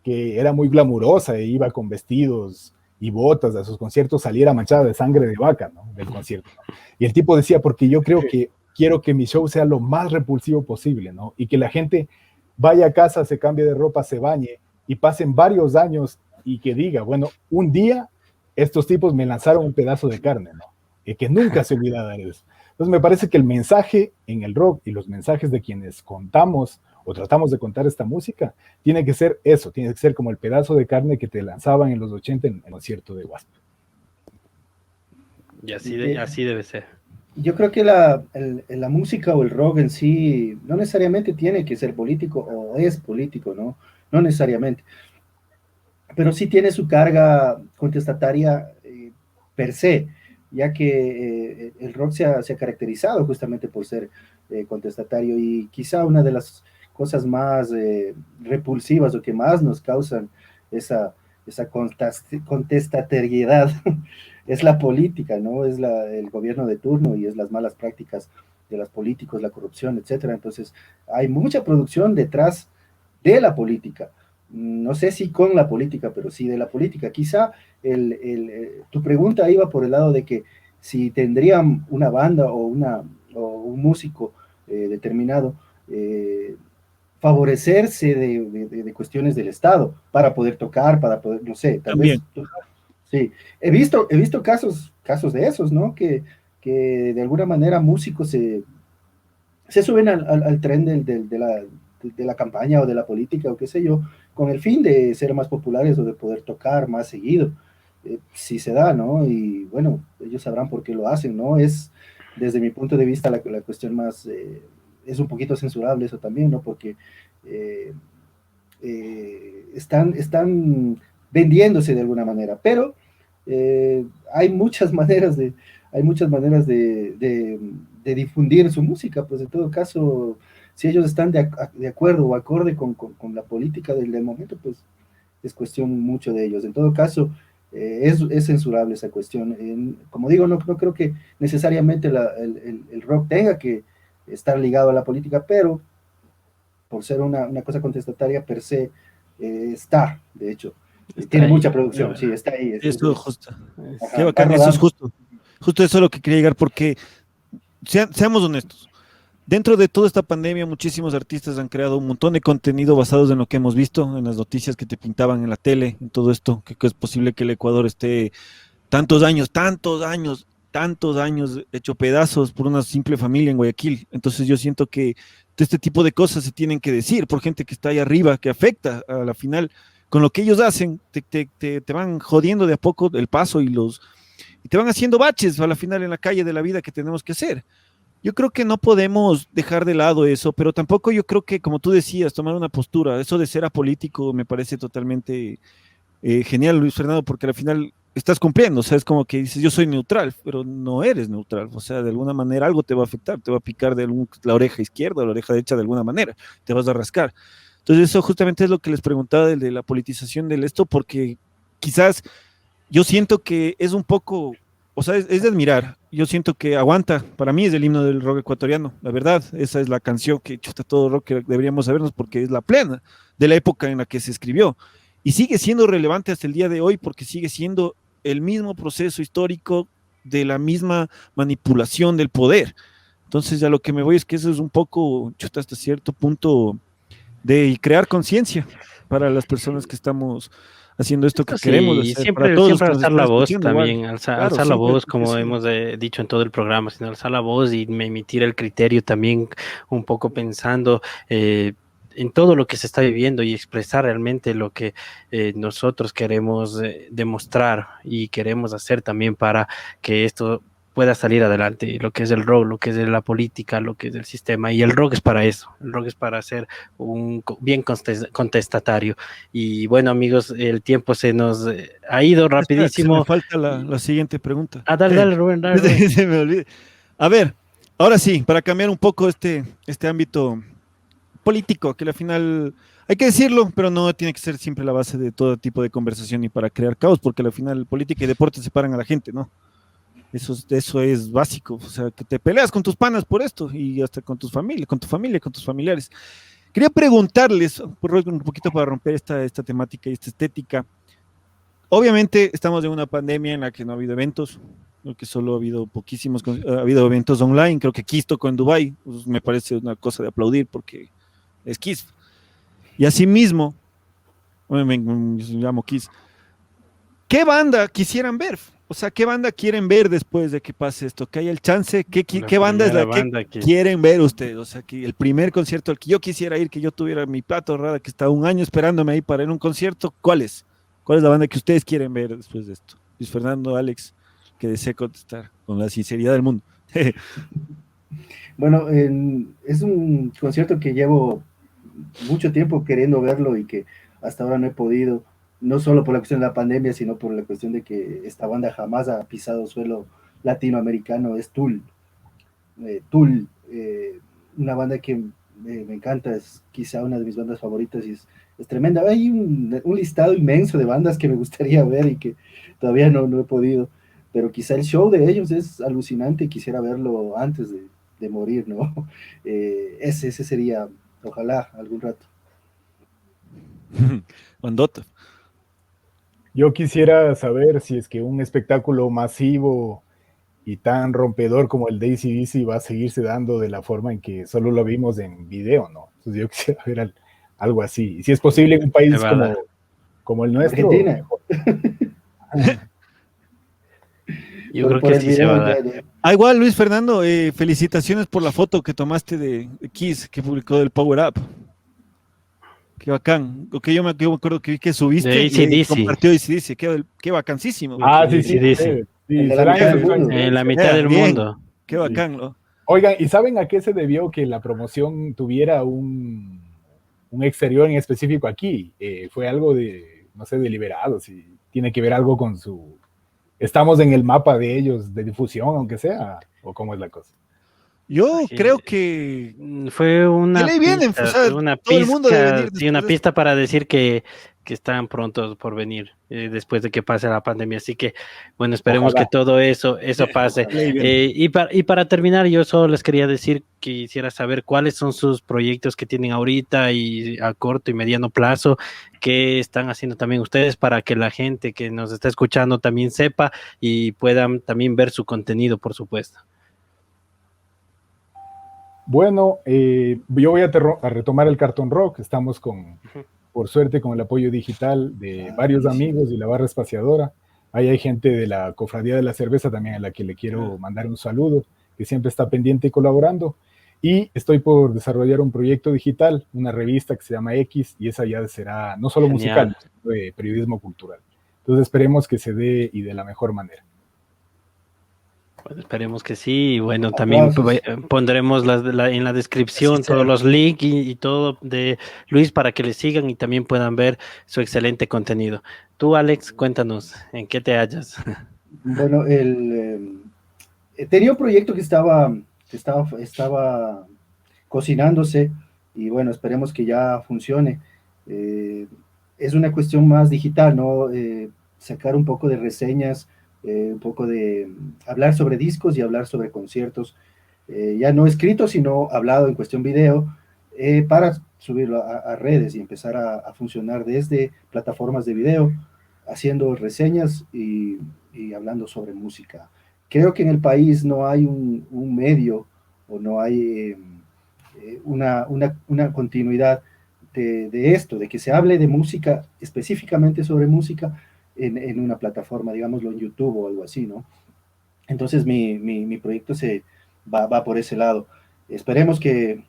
que era muy glamurosa e iba con vestidos y botas a sus conciertos, saliera manchada de sangre de vaca, ¿no? Del concierto, ¿no? Y el tipo decía, porque yo quiero que mi show sea lo más repulsivo posible, ¿no? Y que la gente vaya a casa, se cambie de ropa, se bañe y pasen varios años y que diga, bueno, un día estos tipos me lanzaron un pedazo de carne, ¿no? Y que nunca se olvida de eso. Entonces me parece que el mensaje en el rock y los mensajes de quienes contamos o tratamos de contar esta música, tiene que ser eso, tiene que ser como el pedazo de carne que te lanzaban en los 80 en el concierto de Wasp. Y así debe ser. Yo creo que la música o el rock en sí no necesariamente tiene que ser político o es político, ¿no? No necesariamente. Pero sí tiene su carga contestataria per se, ya que el rock se ha caracterizado justamente por ser contestatario y quizá una de las cosas más repulsivas o que más nos causan esa contestatariedad es la política, ¿no? Es el gobierno de turno y es las malas prácticas de los políticos, la corrupción, etcétera. Entonces, hay mucha producción detrás de la política. No sé si con la política, pero sí de la política. Quizá tu pregunta iba por el lado de que si tendrían una banda o un músico determinado favorecerse de cuestiones del Estado para poder tocar, para poder, no sé, tal También. vez. Sí, he visto casos de esos, ¿no? Que de alguna manera músicos se suben al tren de la campaña o de la política o qué sé yo, con el fin de ser más populares o de poder tocar más seguido. Sí se da, ¿no? Y bueno, ellos sabrán por qué lo hacen, ¿no? Es, desde mi punto de vista, la cuestión más, es un poquito censurable eso también, ¿no? Porque están vendiéndose de alguna manera, pero hay muchas maneras de difundir su música, pues en todo caso, si ellos están de acuerdo o acorde con la política del momento, pues es cuestión mucho de ellos. En todo caso, es censurable esa cuestión. Como digo, no creo que necesariamente el rock tenga que estar ligado a la política, pero por ser una cosa contestataria per se, está, de hecho. Tiene mucha producción, sí, está ahí. Eso justo. Ajá, Qué bacán, eso es justo. Justo eso es lo que quería llegar, porque seamos honestos. Dentro de toda esta pandemia, muchísimos artistas han creado un montón de contenido basados en lo que hemos visto, en las noticias que te pintaban en la tele, en todo esto, que es posible que el Ecuador esté tantos años hecho pedazos por una simple familia en Guayaquil. Entonces yo siento que este tipo de cosas se tienen que decir por gente que está ahí arriba, que afecta a la final. Con lo que ellos hacen, te van jodiendo de a poco el paso y te van haciendo baches a la final en la calle de la vida que tenemos que hacer. Yo creo que no podemos dejar de lado eso, pero tampoco yo creo que, como tú decías, tomar una postura, eso de ser apolítico me parece totalmente genial, Luis Fernando, porque al final estás cumpliendo, o sea, es como que dices, yo soy neutral, pero no eres neutral, o sea, de alguna manera algo te va a afectar, te va a picar la oreja izquierda o la oreja derecha de alguna manera, te vas a rascar. Entonces eso justamente es lo que les preguntaba de la politización del esto, porque quizás yo siento que es un poco, o sea, es de admirar. Yo siento que aguanta, para mí es el himno del rock ecuatoriano, la verdad, esa es la canción que chuta todo rock que deberíamos sabernos porque es la plena de la época en la que se escribió y sigue siendo relevante hasta el día de hoy porque sigue siendo el mismo proceso histórico de la misma manipulación del poder. Entonces a lo que me voy es que eso es un poco, chuta, hasta cierto punto de crear conciencia para las personas que estamos haciendo esto que queremos hacer. Siempre, todos siempre los que alzar nos la están voz escuchando, también, igual. alzar Claro, la siempre, voz, como sí. hemos dicho en todo el programa, sino alzar la voz y emitir el criterio también un poco pensando en todo lo que se está viviendo y expresar realmente lo que nosotros queremos demostrar y queremos hacer también para que esto pueda salir adelante, lo que es el rock, lo que es la política, lo que es el sistema, y el rock es para eso, el rock es para ser bien contestatario. Y bueno, amigos, el tiempo se nos ha ido rapidísimo. Me falta la siguiente pregunta. Dale, Rubén, dale, Rubén. Se me olvida. A ver, ahora sí, para cambiar un poco este ámbito político, que al final hay que decirlo, pero no tiene que ser siempre la base de todo tipo de conversación y para crear caos, porque al final política y deporte separan a la gente, ¿no? Eso es básico, o sea, que te peleas con tus panas por esto y hasta con tus familias, con tu familia, con tus familiares. Quería preguntarles, un poquito para romper esta temática y esta estética. Obviamente estamos en una pandemia en la que no ha habido eventos, creo que solo ha habido poquísimos, ha habido eventos online, creo que Kiss tocó en Dubái, pues me parece una cosa de aplaudir porque es Kiss. Y asimismo, yo llamo Kiss, ¿qué banda quisieran ver? O sea, ¿qué banda quieren ver después de que pase esto? Que haya el chance, ¿qué banda es la que quieren ver ustedes? O sea, que el primer concierto al que yo quisiera ir, que yo tuviera mi plata ahorrada, que está un año esperándome ahí para ir a un concierto, ¿cuál es? ¿Cuál es la banda que ustedes quieren ver después de esto? Luis Fernando, Alex, que desee contestar con la sinceridad del mundo. Bueno, es un concierto que llevo mucho tiempo queriendo verlo y que hasta ahora no he podido, no solo por la cuestión de la pandemia, sino por la cuestión de que esta banda jamás ha pisado suelo latinoamericano, es Tool. Tool, una banda que me encanta, es quizá una de mis bandas favoritas y es tremenda. Hay un listado inmenso de bandas que me gustaría ver y que todavía no he podido, pero quizá el show de ellos es alucinante y quisiera verlo antes de morir, ¿no? Ese sería, ojalá, algún rato. Bandota. Yo quisiera saber si es que un espectáculo masivo y tan rompedor como el de AC/DC va a seguirse dando de la forma en que solo lo vimos en video, ¿no? Entonces yo quisiera ver algo así. Y si es posible en un país como el nuestro. Argentina. Yo creo que sí se va a dar. Igual, Luis Fernando, felicitaciones por la foto que tomaste de Kiss, que publicó del Power Up. Qué bacán. Yo me acuerdo que vi que subiste y compartió AC/DC. Qué bacanísimo. Sí. En la mitad del mundo. Qué bacán, ¿no? Oigan, ¿y saben a qué se debió que la promoción tuviera un exterior en específico aquí? Fue algo de, no sé, deliberado, si tiene que ver algo con su... ¿Estamos en el mapa de ellos de difusión, aunque sea? ¿O cómo es la cosa? Yo creo que fue una pista para decir que están prontos por venir después de que pase la pandemia. Así que, bueno, esperemos que todo eso pase. Y para terminar, yo solo les quería decir que quisiera saber cuáles son sus proyectos que tienen ahorita y a corto y mediano plazo, qué están haciendo también ustedes para que la gente que nos está escuchando también sepa y puedan también ver su contenido, por supuesto. Bueno, yo voy a retomar el Cartón Rock. Estamos por suerte, con el apoyo digital de varios amigos y la barra espaciadora. Ahí hay gente de la Cofradía de la Cerveza también a la que le quiero mandar un saludo, que siempre está pendiente y colaborando. Y estoy por desarrollar un proyecto digital, una revista que se llama X, y esa ya será no solo musical, sino de periodismo cultural. Entonces esperemos que se dé y de la mejor manera. Bueno, esperemos que sí. Bueno, también pondremos en la descripción todos los links y todo de Luis para que le sigan y también puedan ver su excelente contenido. Tú, Alex, cuéntanos, ¿en qué te hallas? Bueno, tenía un proyecto que estaba cocinándose y bueno, esperemos que ya funcione. Es una cuestión más digital, ¿no? Sacar un poco de reseñas, un poco de hablar sobre discos y hablar sobre conciertos, ya no escrito, sino hablado en cuestión video, para subirlo a redes y empezar a funcionar desde plataformas de video, haciendo reseñas y hablando sobre música. Creo que en el país no hay un medio o no hay una continuidad de esto, de que se hable de música, específicamente sobre música, en una plataforma, digámoslo en YouTube o algo así, ¿no? Entonces mi proyecto va por ese lado. Esperemos que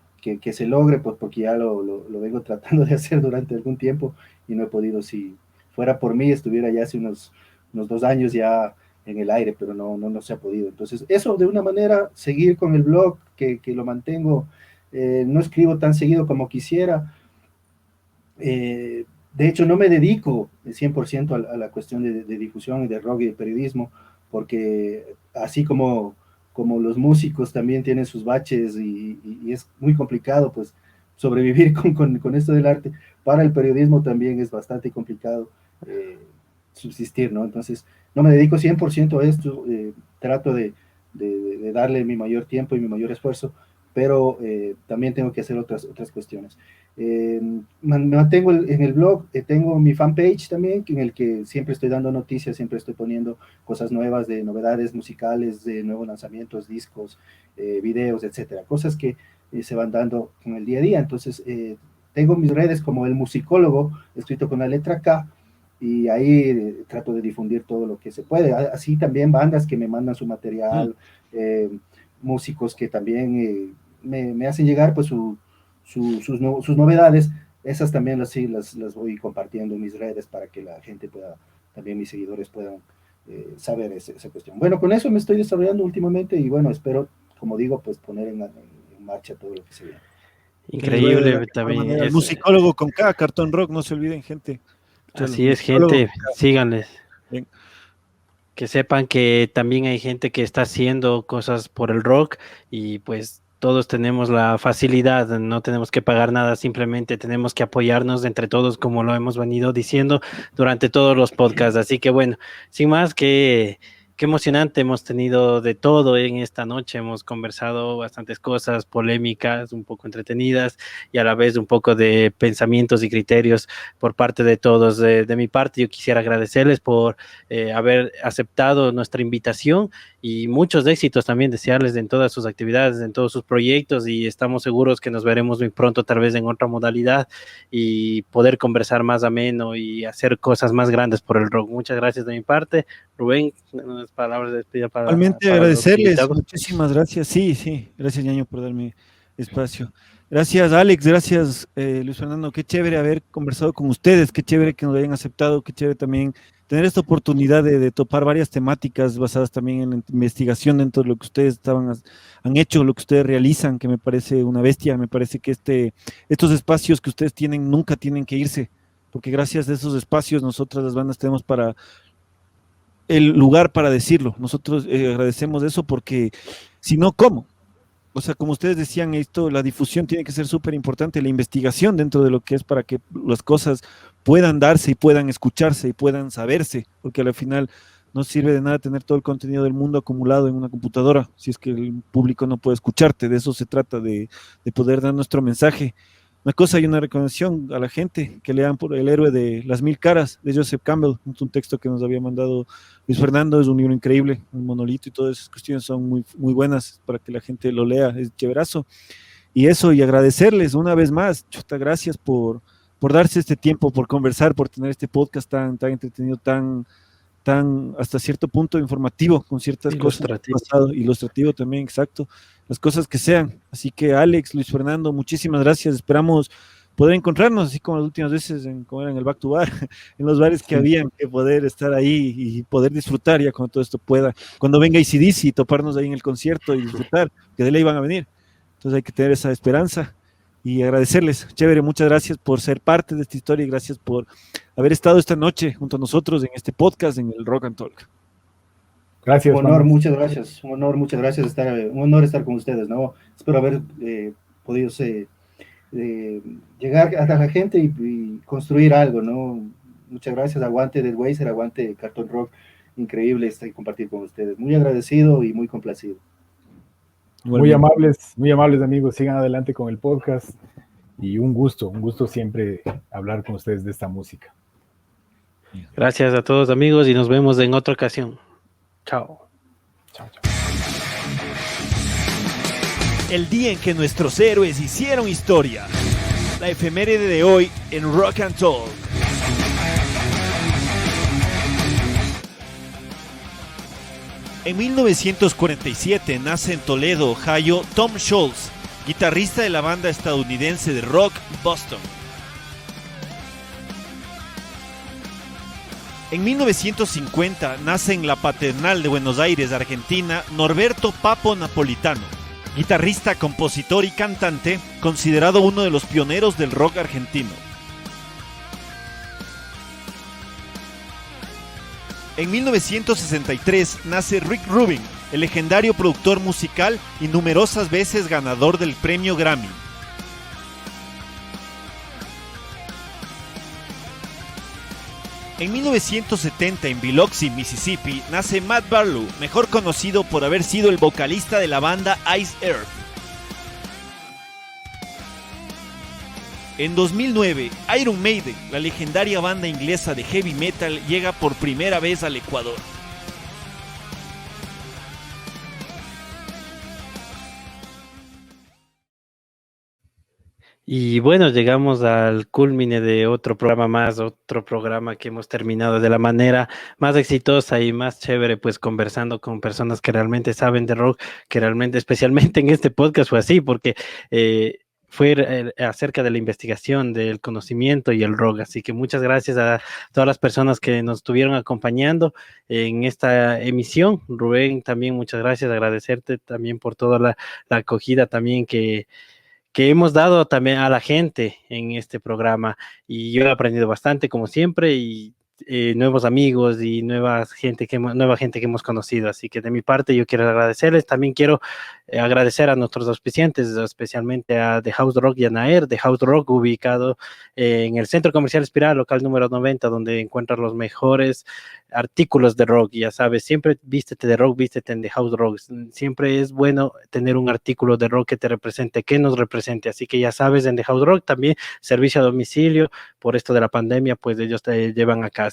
se logre, pues porque ya lo vengo tratando de hacer durante algún tiempo y no he podido. Si fuera por mí, estuviera ya hace unos 2 años ya en el aire, pero no se ha podido. Entonces eso, de una manera, seguir con el blog, que lo mantengo, no escribo tan seguido como quisiera. De hecho, no me dedico 100% a la cuestión de difusión y de rock y de periodismo, porque así como los músicos también tienen sus baches y es muy complicado, pues sobrevivir con esto del arte. Para el periodismo también es bastante complicado subsistir, ¿no? Entonces, no me dedico 100% a esto, trato de darle mi mayor tiempo y mi mayor esfuerzo, pero también tengo que hacer otras cuestiones. Me mantengo en el blog, tengo mi fanpage también, en el que siempre estoy dando noticias, siempre estoy poniendo cosas nuevas, de novedades musicales, de nuevos lanzamientos, discos, videos, etcétera, cosas que se van dando en el día a día. Entonces, tengo mis redes como El Musicólogo, escrito con la letra K, y ahí trato de difundir todo lo que se puede. Así también bandas que me mandan su material, músicos que también me hacen llegar pues sus novedades. Esas también las voy compartiendo en mis redes para que la gente pueda, también mis seguidores puedan saber esa cuestión. Bueno, con eso me estoy desarrollando últimamente y bueno, espero, como digo, pues poner en marcha todo lo que se viene. Increíble también. El Musicólogo con K, Cartón Rock, no se olviden, gente. Así es, gente, síganles. Bien. Que sepan que también hay gente que está haciendo cosas por el rock y pues todos tenemos la facilidad, no tenemos que pagar nada, simplemente tenemos que apoyarnos entre todos como lo hemos venido diciendo durante todos los podcasts. Así que bueno, sin más, qué emocionante, hemos tenido de todo en esta noche, hemos conversado bastantes cosas polémicas, un poco entretenidas y a la vez un poco de pensamientos y criterios por parte de todos. De mi parte, yo quisiera agradecerles por haber aceptado nuestra invitación y muchos éxitos también, desearles en todas sus actividades, en todos sus proyectos, y estamos seguros que nos veremos muy pronto, tal vez en otra modalidad, y poder conversar más ameno y hacer cosas más grandes por el rock. Muchas gracias de mi parte. Rubén, unas palabras de despedida para... Realmente agradecerles, muchísimas gracias. Sí, gracias, Ñaño, por darme espacio. Gracias, Alex, gracias, Luis Fernando, qué chévere haber conversado con ustedes, qué chévere que nos hayan aceptado, qué chévere también tener esta oportunidad de topar varias temáticas basadas también en la investigación dentro de lo que ustedes han hecho, lo que ustedes realizan, que me parece una bestia. Me parece que estos espacios que ustedes tienen nunca tienen que irse, porque gracias a esos espacios nosotras las bandas tenemos el lugar para decirlo. Nosotros agradecemos eso, porque si no, ¿cómo? O sea, como ustedes decían, la difusión tiene que ser súper importante, la investigación dentro de lo que es, para que las cosas puedan darse y puedan escucharse y puedan saberse, porque al final no sirve de nada tener todo el contenido del mundo acumulado en una computadora si es que el público no puede escucharte. De eso se trata, de poder dar nuestro mensaje. Una cosa y una recomendación a la gente, que lean por El héroe de las 1000 caras de Joseph Campbell. Es un texto que nos había mandado Luis Fernando, es un libro increíble, un monolito, y todas esas cuestiones son muy, muy buenas para que la gente lo lea, es chéverazo. Y eso, y agradecerles una vez más, chuta, gracias por darse este tiempo, por conversar, por tener este podcast tan entretenido, tan hasta cierto punto informativo, con ciertas ilustrativo. Cosas, ilustrativo también, exacto, las cosas que sean. Así que Alex, Luis Fernando, muchísimas gracias, esperamos poder encontrarnos, así como las últimas veces como era en el Back to Bar, en los bares que habían, que poder estar ahí y poder disfrutar ya cuando todo esto pueda, cuando venga AC/DC, toparnos ahí en el concierto y disfrutar, que de ley van a venir. Entonces hay que tener esa esperanza y agradecerles. Chévere, muchas gracias por ser parte de esta historia y gracias por haber estado esta noche junto a nosotros en este podcast, en el Rock and Talk. Gracias. Un honor, muchas gracias. Un honor, muchas gracias. Un honor estar con ustedes, ¿no? Espero haber podido llegar a la gente y construir algo, ¿no? Muchas gracias. Aguante del Weiser, aguante Cartón Rock. Increíble estar y compartir con ustedes. Muy agradecido y muy complacido. Muy amables amigos, sigan adelante con el podcast y un gusto siempre hablar con ustedes de esta música. Gracias a todos amigos y nos vemos en otra ocasión. Chao. Chao. El día en que nuestros héroes hicieron historia. La efeméride de hoy en Rock and Talk. En 1947 nace en Toledo, Ohio, Tom Scholz, guitarrista de la banda estadounidense de rock Boston. En 1950 nace en la Paternal de Buenos Aires, Argentina, Norberto Papo Napolitano, guitarrista, compositor y cantante, considerado uno de los pioneros del rock argentino. En 1963 nace Rick Rubin, el legendario productor musical y numerosas veces ganador del premio Grammy. En 1970, en Biloxi, Mississippi, nace Matt Barlow, mejor conocido por haber sido el vocalista de la banda Ice Earth. En 2009, Iron Maiden, la legendaria banda inglesa de heavy metal, llega por primera vez al Ecuador. Y bueno, llegamos al culmine de otro programa que hemos terminado de la manera más exitosa y más chévere, pues conversando con personas que realmente saben de rock, que realmente, especialmente en este podcast fue así, porque fue acerca de la investigación, del conocimiento y el rock. Así que muchas gracias a todas las personas que nos estuvieron acompañando en esta emisión. Rubén, también muchas gracias, agradecerte también por toda la acogida también que hemos dado también a la gente en este programa, y yo he aprendido bastante como siempre, y nuevos amigos y nueva gente que hemos conocido. Así que de mi parte yo quiero agradecerles. También quiero agradecer a nuestros auspiciantes, especialmente a The House Rock y a Naer. The House Rock, ubicado en el Centro Comercial Espiral, local número 90, donde encuentras los mejores artículos de rock. Ya sabes, siempre vístete de rock, vístete en The House Rock. Siempre es bueno tener un artículo de rock que te represente, que nos represente. Así que ya sabes, en The House Rock también servicio a domicilio. Por esto de la pandemia, pues ellos te llevan a casa.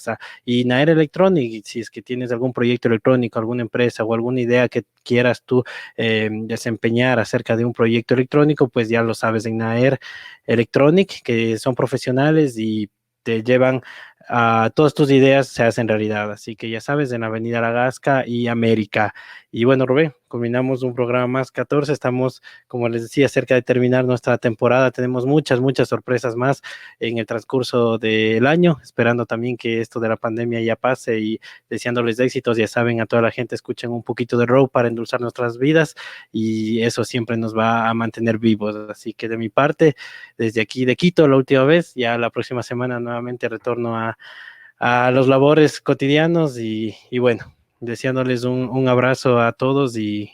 Y Naer Electronic, si es que tienes algún proyecto electrónico, alguna empresa o alguna idea que quieras tú desempeñar acerca de un proyecto electrónico, pues ya lo sabes, en Naer Electronic, que son profesionales y te llevan a todas tus ideas se hacen realidad. Así que ya sabes, en Avenida La Gasca y América. Y bueno, Rubén, culminamos un programa más 14. Estamos, como les decía, cerca de terminar nuestra temporada. Tenemos muchas sorpresas más en el transcurso del año, esperando también que esto de la pandemia ya pase y deseándoles éxitos. Ya saben, a toda la gente, escuchen un poquito de rock para endulzar nuestras vidas, y eso siempre nos va a mantener vivos. Así que de mi parte, desde aquí de Quito, la última vez, ya la próxima semana nuevamente retorno a los labores cotidianos, y bueno, deseándoles un abrazo a todos y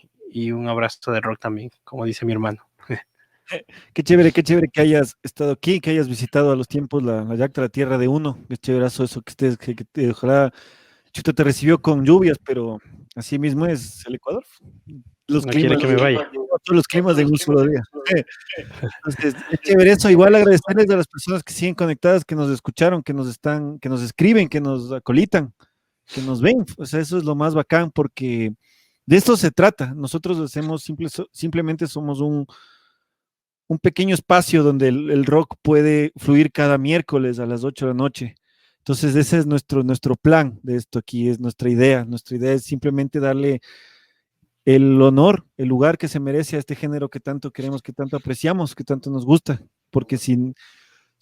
un abrazo de rock también, como dice mi hermano. Qué chévere que hayas estado aquí, que hayas visitado a los tiempos la Yacta, la tierra de uno. Qué chéverazo eso que estés, ojalá Chuta te recibió con lluvias, pero así mismo es el Ecuador. Los No climas, quiere que me vaya. Todos los climas de un solo día. Entonces, es chévere eso. Igual agradecerles a las personas que siguen conectadas, que nos escucharon, que nos escriben, que nos acolitan, que nos ven. O sea, eso es lo más bacán, porque de esto se trata. Nosotros hacemos simplemente somos un pequeño espacio donde el rock puede fluir cada miércoles a las 8 de la noche. Entonces, ese es nuestro plan de esto aquí, es nuestra idea. Nuestra idea es simplemente darle el honor, el lugar que se merece a este género que tanto queremos, que tanto apreciamos, que tanto nos gusta, porque si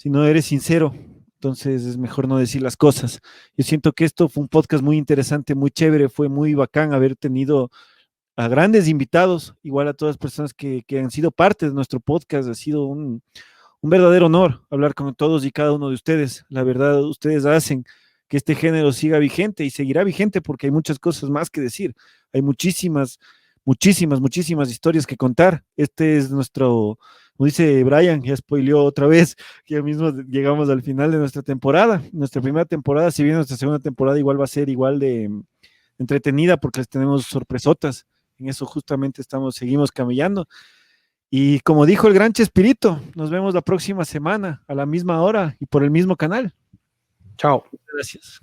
no eres sincero, entonces es mejor no decir las cosas. Yo siento que esto fue un podcast muy interesante, muy chévere, fue muy bacán haber tenido a grandes invitados, igual a todas las personas que han sido parte de nuestro podcast. Ha sido un verdadero honor hablar con todos y cada uno de ustedes. La verdad, ustedes hacen que este género siga vigente y seguirá vigente, porque hay muchas cosas más que decir. Hay muchísimas historias que contar. Este es nuestro, como dice Brian, ya spoileó otra vez, que ya mismo llegamos al final de nuestra temporada. Nuestra primera temporada, si bien nuestra segunda temporada igual va a ser igual de entretenida, porque les tenemos sorpresotas. En eso justamente seguimos camellando. Y como dijo el gran Chespirito, nos vemos la próxima semana a la misma hora y por el mismo canal. Chao. Gracias.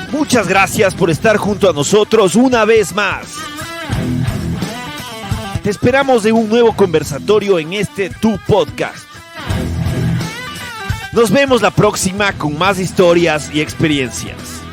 Muchas gracias por estar junto a nosotros una vez más. Te esperamos en un nuevo conversatorio en este Tu Podcast. Nos vemos la próxima con más historias y experiencias.